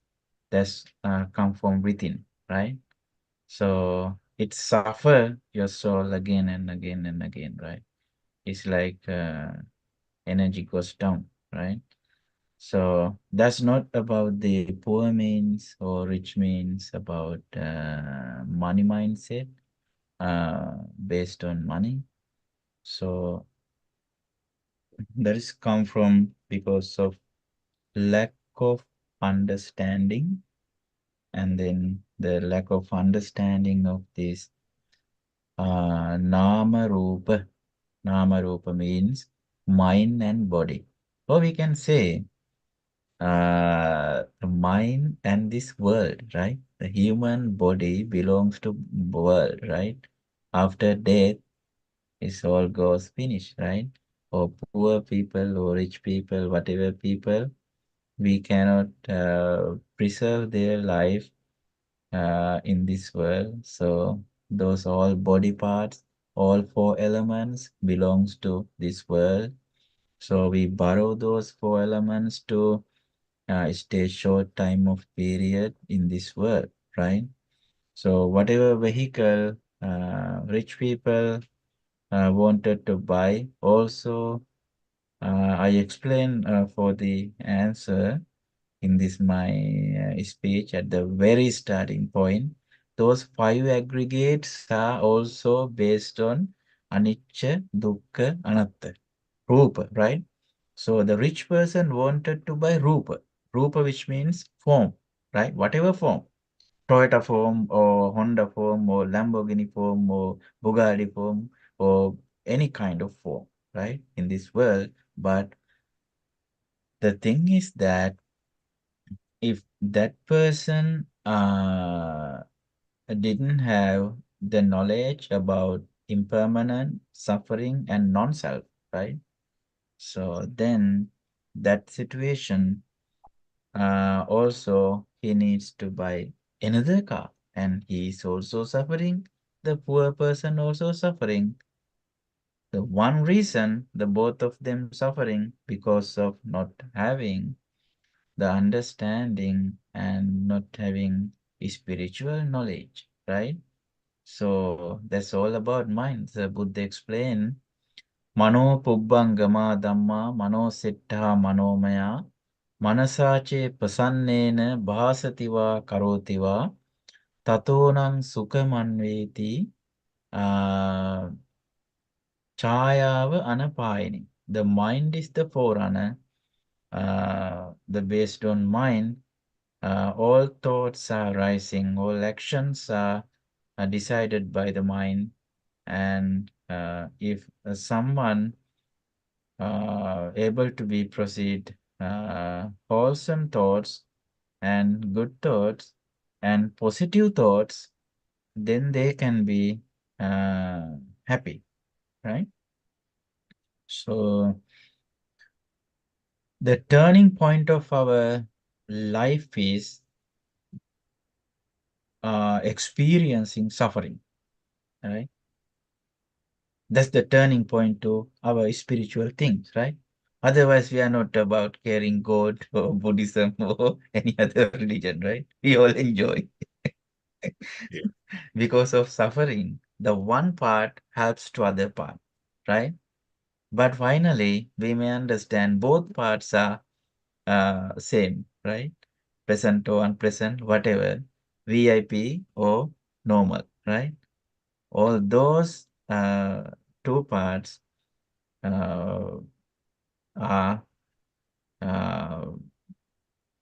that's come from within, right? So it suffer your soul again and again and again, right? It's like energy goes down, right? So that's not about the poor means or rich means, about money mindset based on money. So that is come from because of lack of understanding, and then the lack of understanding of this nama rupa. Nama rupa means mind and body. Or we can say the mind and this world, right? The human body belongs to world, right? After death, it's all goes finished, right? Or poor people or rich people, whatever people, we cannot preserve their life in this world. So those all body parts, all four elements belongs to this world. So we borrow those four elements to stay short time of period in this world, right? So whatever vehicle rich people wanted to buy, also I explained for the answer in this my speech at the very starting point. Those five aggregates are also based on anicca, dukkha, anatta, rupa, right? So the rich person wanted to buy rupa, rupa which means form, right? Whatever form, Toyota form or Honda form or Lamborghini form or Bugatti form or any kind of form, right? In this world. But the thing is that if that person didn't have the knowledge about impermanent suffering and non-self, right? So then that situation also he needs to buy another car, and he is also suffering. The poor person also suffering. The one reason the both of them suffering because of not having the understanding and not having spiritual knowledge, right? So that's all about mind. The Buddha explained, Mano pubbangama dhamma mano siddha manomaya manasache pasannena bhasativa karotiva tatonang sukhamanveti chayava anapayini. The mind is the forerunner. The based on mind, all thoughts are rising, all actions are decided by the mind. And if someone able to be proceed wholesome thoughts and good thoughts and positive thoughts, then they can be happy, right? So the turning point of our life is experiencing suffering, right? That's the turning point to our spiritual things, right? Otherwise, we are not about caring God or Buddhism or any other religion, right? We all enjoy because of suffering. The one part helps to other part, right? But finally, we may understand both parts are same, right? Present or unpresent, whatever, VIP or normal, right? All those two parts are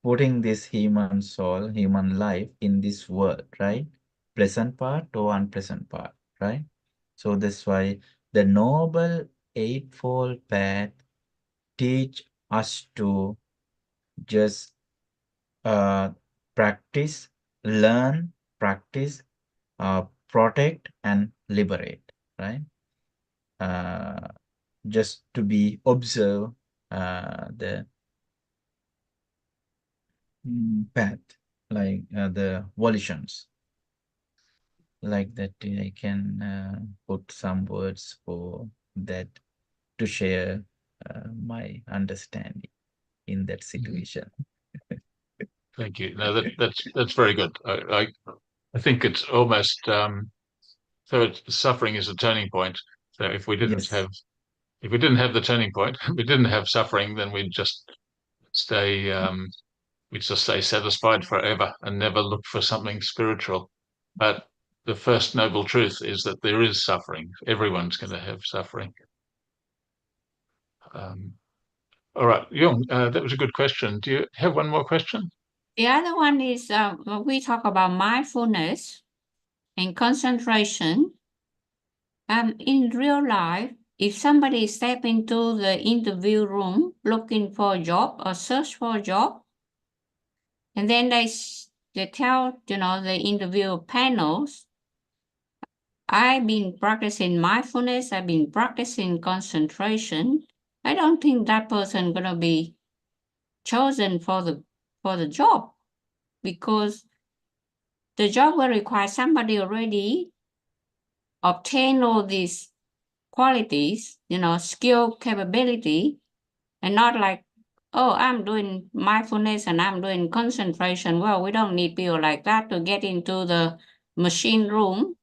putting this human soul, human life in this world, right? Pleasant part or unpleasant part, right? So that's why the Noble Eightfold Path teach us to just practice, learn, practice, protect, and liberate, right? Uh, just to be observe the path, like the volitions, like that. I can put some words for that to share my understanding in that situation. Thank you. No, that's very good. I think it's almost suffering is a turning point. So Yes. if we didn't have the turning point, if we didn't have suffering, then stay we'd just stay satisfied forever and never look for something spiritual. But the first noble truth is that there is suffering. Everyone's going to have suffering. Um, all right, Jung, that was a good question. Do you have one more question? The other one is when we talk about mindfulness and concentration. In real life, if somebody step into the interview room looking for a job or search for a job, and then they tell the interview panels, I've been practicing mindfulness, I've been practicing concentration. I don't think that person gonna be chosen for the job, because the job will require somebody already obtain all these qualities, skill, capability, and not like, oh, I'm doing mindfulness and I'm doing concentration. Well, we don't need people like that to get into the machine room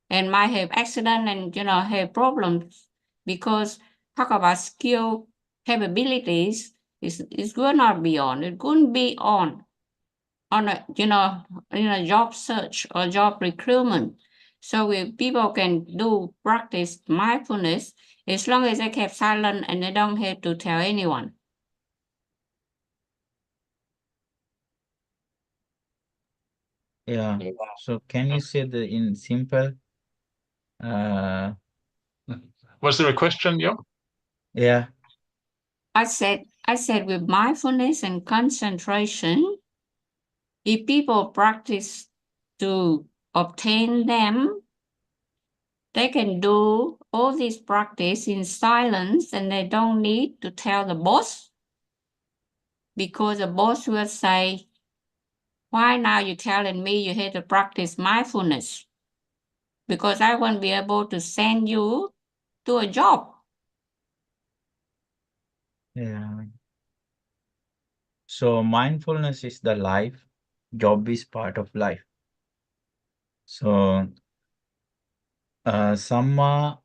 and might have accident and have problems, because talk about skill capabilities is will not be on. It couldn't be on a in a job search or job recruitment. So if people can do practice mindfulness, as long as they keep silent and they don't have to tell anyone. Yeah. So can you say the in simple? Was there a question, Jung? Yeah. I said with mindfulness and concentration, if people practice to obtain them, they can do all this practice in silence and they don't need to tell the boss, because the boss will say, why now you telling me you have to practice mindfulness? Because I won't be able to send you to a job. Yeah. So mindfulness is the life, job is part of life. So Samma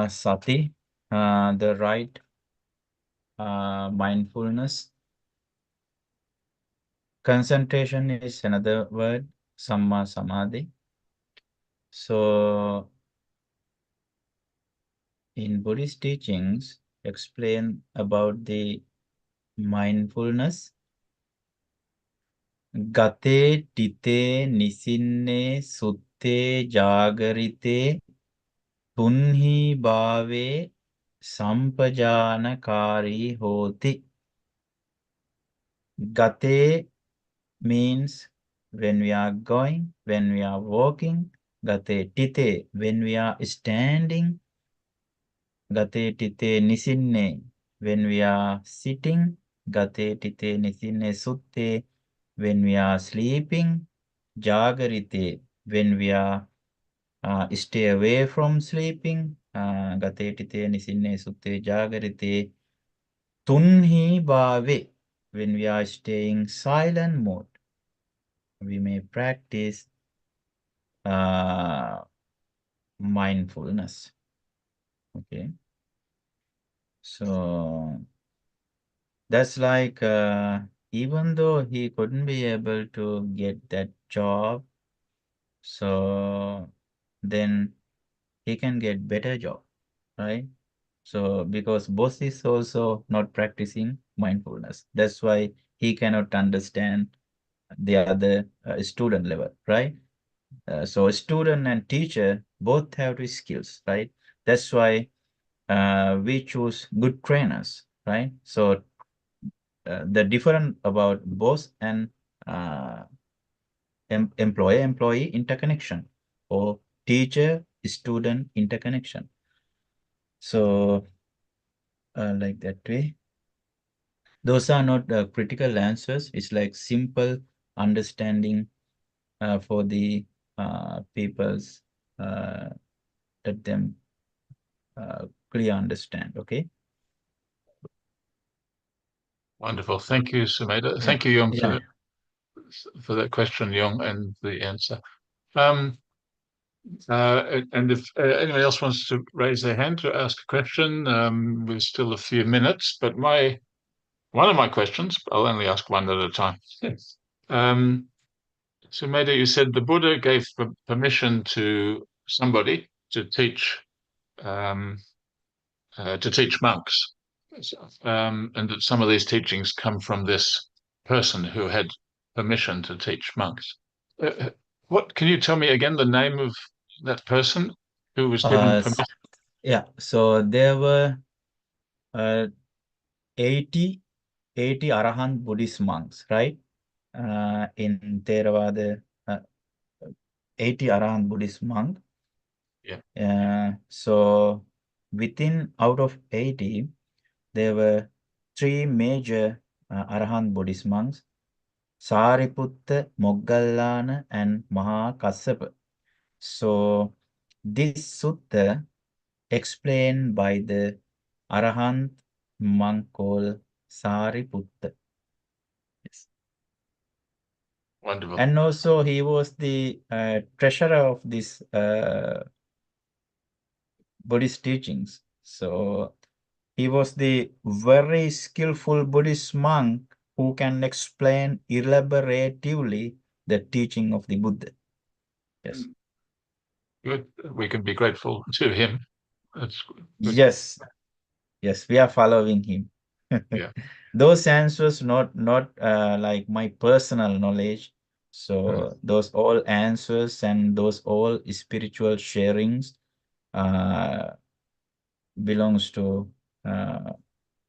Sati, the right mindfulness. Concentration is another word, Samma Samadhi. So in Buddhist teachings, explain about the mindfulness. Gate tite nisinne sutte jagarite tunhi bhave sampajanakari hoti. Gate means when we are going, when we are walking. Gate tite, when we are standing. Gate tite nisinne, when we are sitting. Gate tite nisinne sutte, when we are sleeping. Jagarite, when we are stay away from sleeping. Gate tite nisinne sutte jagarite. Tunhi bhave, when we are staying silent mode. We may practice mindfulness. Okay. So that's like, even though he couldn't be able to get that job, so then he can get better job, right? So because boss is also not practicing mindfulness, that's why he cannot understand the other student level, right? So student and teacher both have the skills, right? That's why we choose good trainers, right? So the different about boss and uh, employee interconnection, or teacher student interconnection. So like that way, those are not critical answers. It's like simple understanding for the people's let them clear understand. Okay. Wonderful. Thank you, Sumeda. Yeah. Thank you, Yong, Yeah. for that question, Yong, and the answer. And if anyone else wants to raise their hand to ask a question, we've still a few minutes. But one of my questions, I'll only ask one at a time. Sumeda, you said the Buddha gave permission to somebody to teach monks, and that some of these teachings come from this person who had permission to teach monks. What can you tell me again the name of that person who was given permission? Yeah. So there were 80 Arahant Buddhist monks, right? In Theravada, 80 Arahant Buddhist monk. Yeah. So within out of 80, there were 3 major Arahant Buddhist monks: Sariputta, Moggallana, and Mahakassapa. So this sutta explained by the Arahant monk called Sariputta. Yes. Wonderful. And also he was the treasurer of this Buddhist teachings. So he was the very skillful Buddhist monk who can explain elaboratively the teaching of the Buddha. Yes. Good. We can be grateful to him. That's good. Yes. Yes, we are following him. Yeah. Those answers not like my personal knowledge. So those all answers and those all spiritual sharings belongs to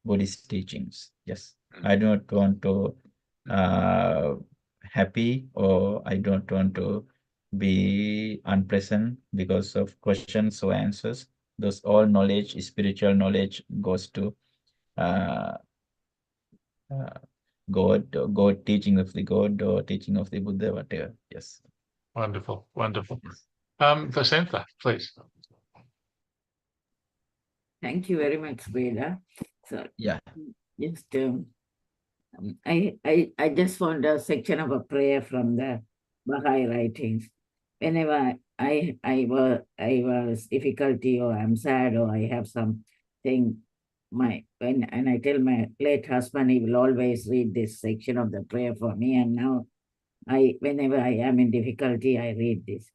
Buddhist teachings. Yes, I do not want to happy, or I don't want to be unpleasant because of questions or answers. Those all knowledge, spiritual knowledge, goes to uh, God, teaching of the God, or teaching of the Buddha, whatever. Yes. Wonderful. Wonderful. Yes. Vasantha, please. Thank you very much, Veda. So Yeah. just I just found a section of a prayer from the Baha'i writings. Whenever I was difficulty, or I'm sad, or I have something, and I tell my late husband, he will always read this section of the prayer for me. And now whenever I am in difficulty, I read this.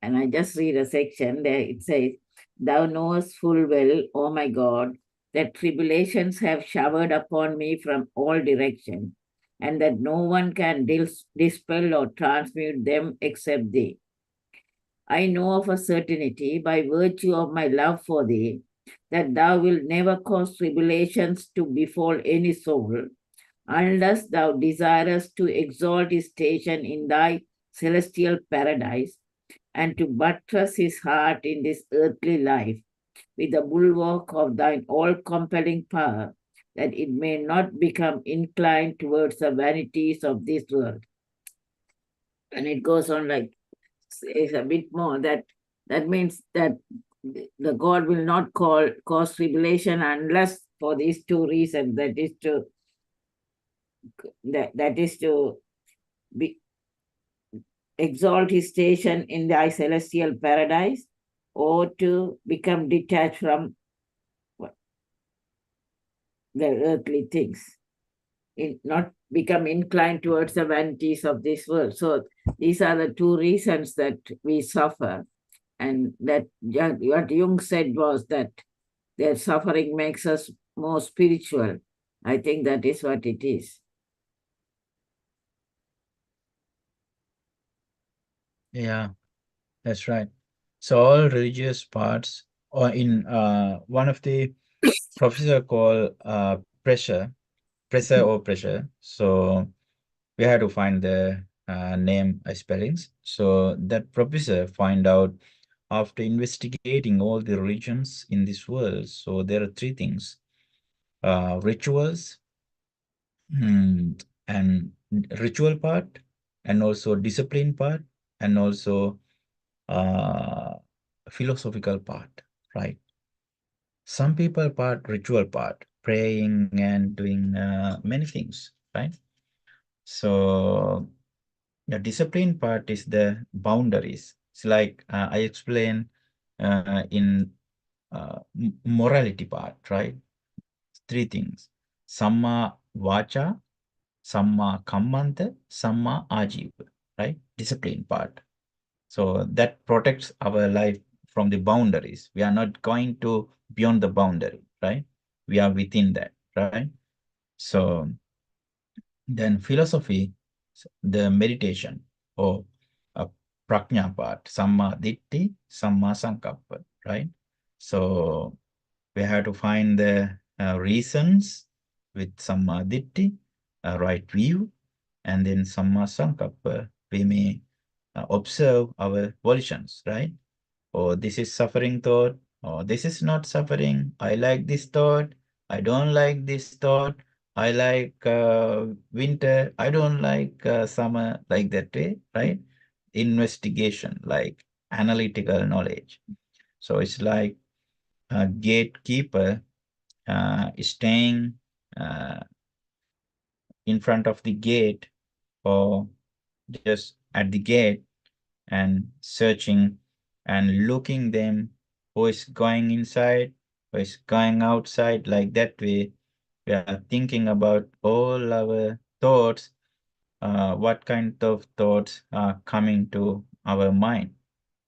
And I just read a section there. It says, "Thou knowest full well, O my God, that tribulations have showered upon me from all directions, and that no one can dispel or transmute them except thee. I know of a certainty, by virtue of my love for thee, that thou wilt never cause tribulations to befall any soul, unless thou desirest to exalt his station in thy celestial paradise, and to buttress his heart in this earthly life with the bulwark of thine all-compelling power, that it may not become inclined towards the vanities of this world." And it goes on like, says a bit more, that means that the God will not cause tribulation unless for these two reasons, that is to be exalt his station in thy celestial paradise, or to become detached from the earthly things, not become inclined towards the vanities of this world. So these are the two reasons that we suffer. And that what Jung said was that their suffering makes us more spiritual. I think that is what it is. Yeah, that's right. So all religious parts, or in one of the professor called pressure or pressure. So we had to find the name spellings. So that professor find out after investigating all the religions in this world. So there are three things: rituals, and ritual part, and also discipline part, and also uh, philosophical part, right? Some people part ritual part, praying and doing many things, right? So the discipline part is the boundaries. It's like I explained in morality part, right? Three things: samma vacha, samma kammanta, samma ajiva, right? Discipline part. So that protects our life from the boundaries. We are not going to beyond the boundary, right? We are within that, right? So then philosophy, the meditation or prajna part, samma ditti, samma sankappa, right? So we have to find the reasons with samma ditti, right view, and then samma sankappa. We may observe our volitions, right? Oh, this is suffering thought. Oh, this is not suffering. I like this thought. I don't like this thought. I like winter. I don't like summer, like that way, right? Investigation, like analytical knowledge. So it's like a gatekeeper staying in front of the gate or just at the gate and searching and looking them who is going inside, who is going outside, like that way. We are thinking about all our thoughts, what kind of thoughts are coming to our mind,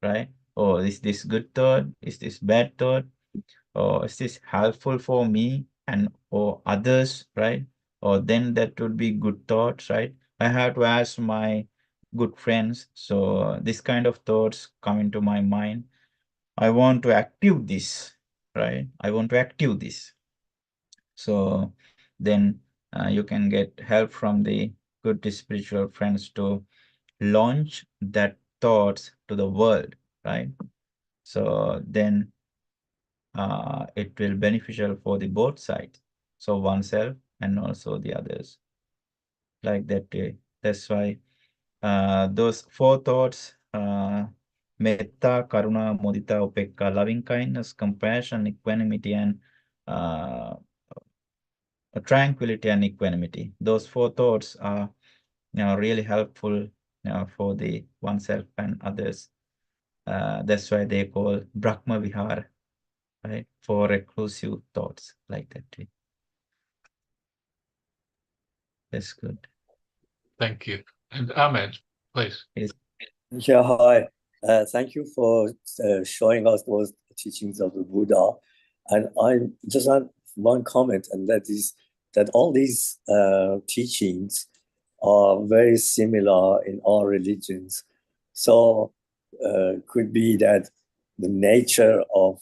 right? Oh, is this good thought? Is this bad thought? Or is this helpful for me and or others, right? Or then that would be good thoughts, right? I have to ask my good friends. So this kind of thoughts come into my mind. I want to active this, right? I want to active this. So then you can get help from the good spiritual friends to launch that thoughts to the world, right? So then it will beneficial for the both sides. So oneself and also the others, like that way. That's why those four thoughts, metta, karuna, mudita, upekka, loving kindness, compassion, equanimity, and tranquility and equanimity. Those four thoughts are really helpful for the oneself and others. That's why they call Brahma Vihara, right? For reclusive thoughts, like that way. That's good. Thank you. And Ahmed, please. Yes. Yeah, hi. Thank you for showing us those teachings of the Buddha. And I just have one comment, and that is that all these teachings are very similar in all religions. So could be that the nature of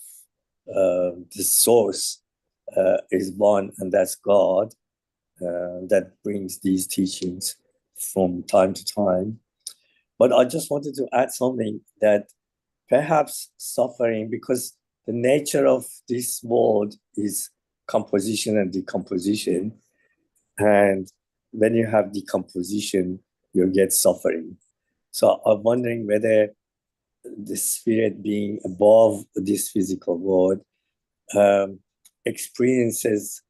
the source is one, and that's God, that brings these teachings from time to time. But I just wanted to add something, that perhaps suffering, because the nature of this world is composition and decomposition. And when you have decomposition, you get suffering. So I'm wondering whether the spirit being above this physical world experiences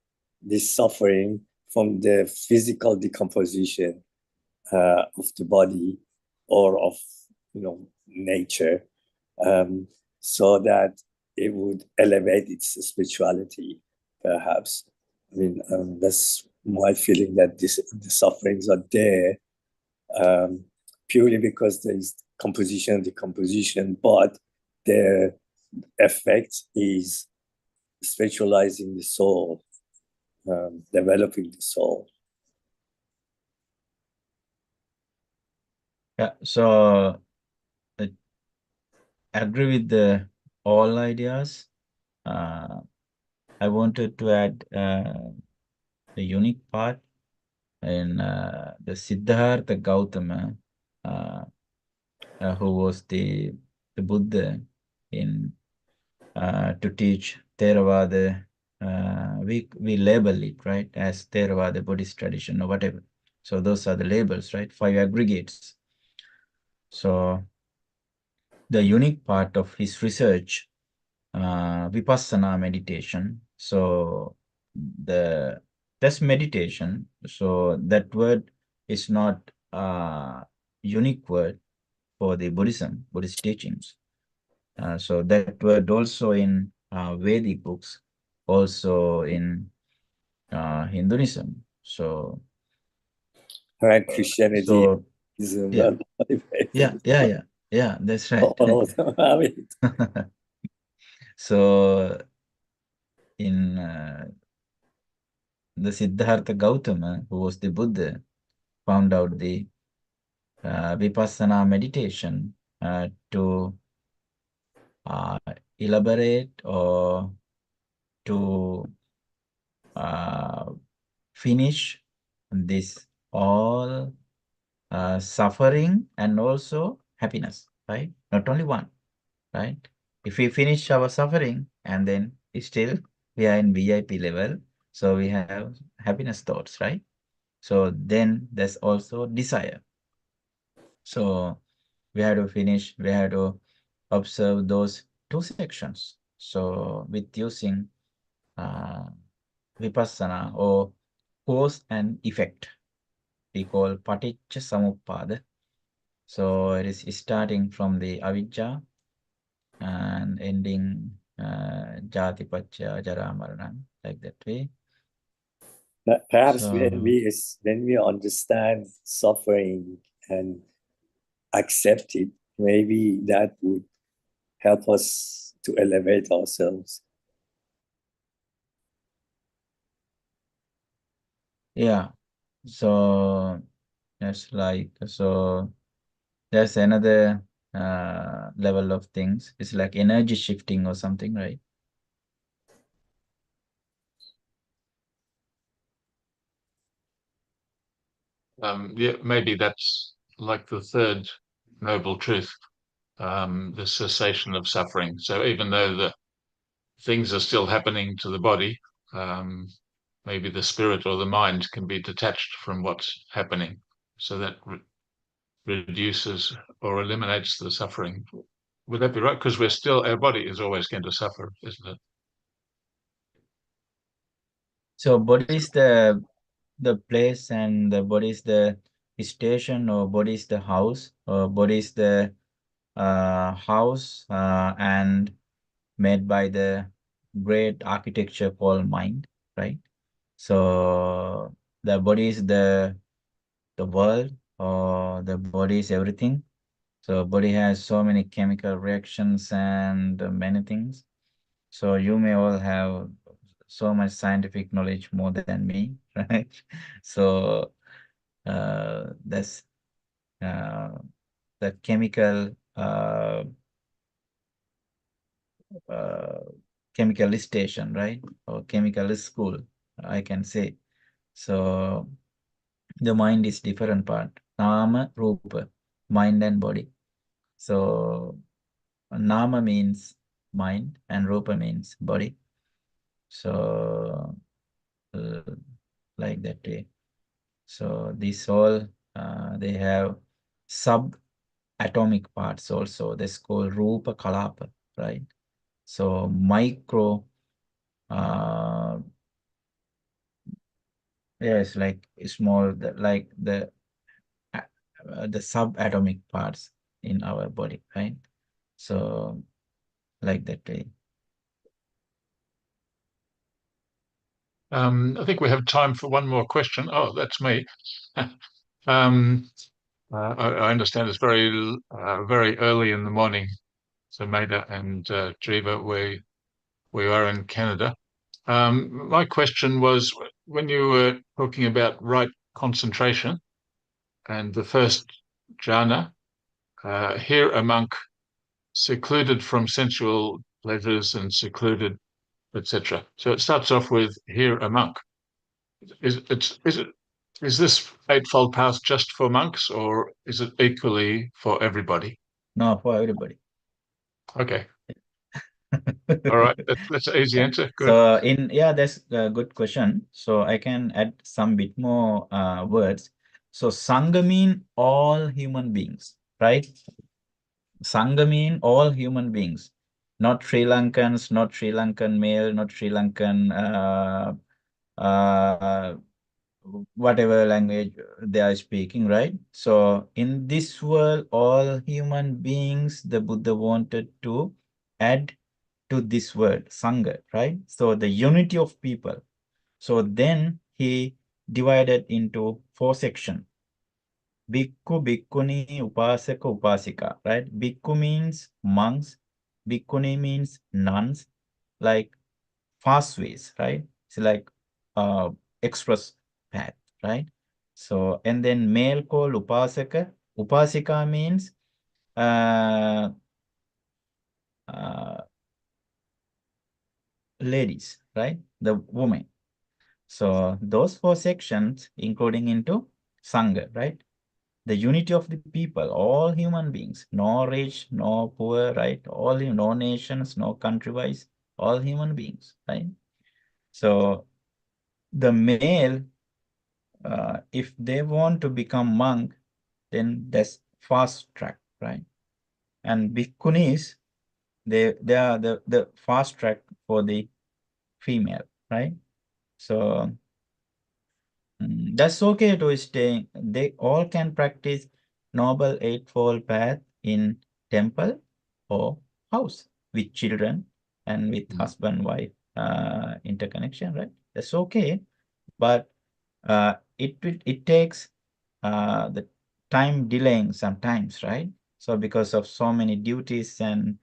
this suffering from the physical decomposition of the body or of nature, so that it would elevate its spirituality, perhaps. I mean, that's my feeling, that the sufferings are there purely because there is composition, decomposition, but their effect is spiritualizing the soul, developing the soul. Yeah, so I agree with all ideas. I wanted to add the unique part in the Siddhartha Gautama, who was the Buddha in to teach Theravada. We label it, right, as Theravada Buddhist tradition or whatever. So those are the labels, right? 5 aggregates. So the unique part of his research, Vipassana meditation. So that's meditation. So that word is not a unique word for the Buddhist teachings. So that word also in Vedic books, also in Hinduism. So And Christianity so is yeah, that's right. all of them have it. So in the Siddhartha Gautama, who was the Buddha, found out the Vipassana meditation to elaborate or to finish this all suffering and also happiness, right? Not only one, right? If we finish our suffering and then still we are in VIP level, so we have happiness thoughts, right? So then there's also desire. So we have to finish, we have to observe those 2 sections. So with using Vipassana or cause and effect, we call Paticca Samuppada. So it is starting from the Avijja and ending Jati Pacca Jara Marana, like that way. Perhaps So, when we understand suffering and accept it, maybe that would help us to elevate ourselves. yeah. So that's like, so there's another level of things. It's like energy shifting or something, right? Yeah, maybe that's like the third noble truth, the cessation of suffering. So even though the things are still happening to the body, maybe the spirit or the mind can be detached from what's happening. So that reduces or eliminates the suffering. Would that be right? Because our body is always going to suffer, isn't it? So body is the place and the body is the station, or body is the house, or body is the house and made by the great architecture called mind, right? So the body is the world, or the body is everything. So body has so many chemical reactions and many things. So you may all have so much scientific knowledge more than me, right? So that's the chemical chemical station, right? Or chemical school, I can say. So the mind is different part. Nama, Rupa, mind and body. So Nama means mind and Rupa means body. So like that way. So these all they have subatomic parts also. That's called Rupa Kalapa, right? So micro yes, like small, like the subatomic parts in our body, right? So like that way. I think we have time for one more question. Oh, that's me. I understand it's very early in the morning. So Maida and Jiva, we are in Canada. My question was, when you were talking about right concentration and the first jhana, here a monk secluded from sensual pleasures and secluded, etc. So it starts off with here a monk. Is this Eightfold Path just for monks, or is it equally for everybody? No, for everybody. Okay. All right. That's an easy answer. Good. So that's a good question. So I can add some bit more words. So Sangha mean all human beings, right? Sangha mean all human beings, not Sri Lankans, not Sri Lankan male, not Sri Lankan whatever language they are speaking, right? So in this world, all human beings, the Buddha wanted to add to this word, Sangha, right? So the unity of people. So then he divided into 4 sections. Bhikkhu, Bhikkhuni, Upasaka, Upasika, right? Bhikkhu means monks. Bhikkhuni means nuns, like fast ways, right? It's like express path, right? So, and then male called Upasaka. Upasika means ladies, right? The woman. So those 4 sections, including into Sangha, right? The unity of the people, all human beings, no rich, no poor, right? All, no nations, no country-wise, all human beings, right? So the male, if they want to become monk, then that's fast track, right? And bhikkhunis, they are the fast track for the female, right? So that's okay to stay. They all can practice Noble Eightfold Path in temple or house with children and with husband-wife interconnection, right? That's okay, but it takes the time delaying sometimes, right? So because of so many duties and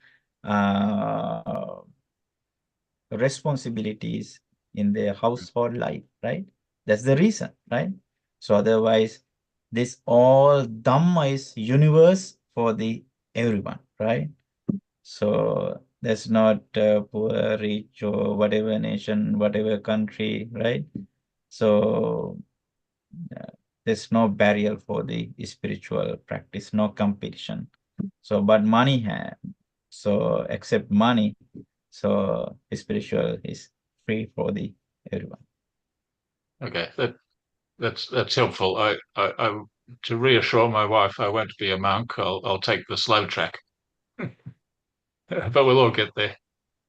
responsibilities in their household life, right? That's the reason, right? So otherwise, this all Dhamma is universe for the everyone, right? So that's not poor, rich, or whatever nation, whatever country, right? So there's no barrier for the spiritual practice, no competition. So, but money have. So except money, so spiritual is free for the everyone. Okay, that's helpful. I to reassure my wife, I won't be a monk. I'll take the slow track, but we'll all get there.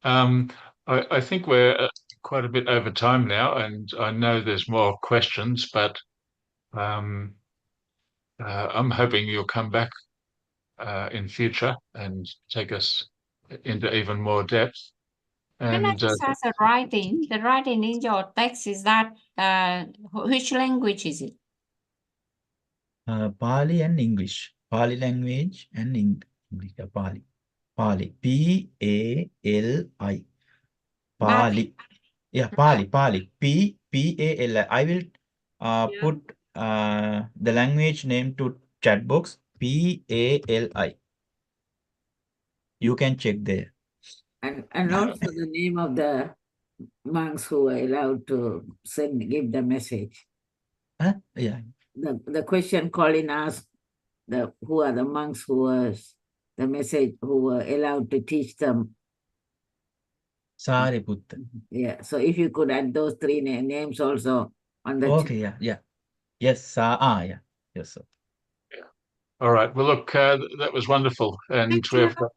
I think we're quite a bit over time now, and I know there's more questions, but I'm hoping you'll come back in future and take us into even more depth. Can I And just ask the writing? The writing in your text is that which language is it? Pali and English. Pali language and English. Pali. Pali. P-A-L-I. Pali. Yeah, Pali. Pali. P-A-L-I. I will put the language name to chat box. P-A-L-I. You can check there. And also the name of the monks who were allowed to give the message. Huh? Yeah. The question Colin asked, who are the monks who was the message, who were allowed to teach them. Sariputta. Yeah, so if you could add those 3 names also on the Okay, yeah. Yes, yeah. Yes, sir. yeah. All right. Well, look, that was wonderful. And we've got,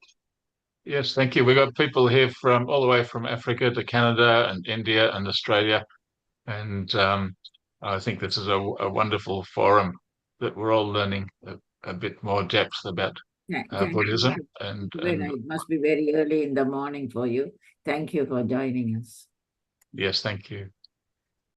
yes, thank you. We've got people here from all the way from Africa to Canada and India and Australia. And I think this is a wonderful forum that we're all learning a bit more depth about Buddhism. And it must be very early in the morning for you. Thank you for joining us. Yes, thank you.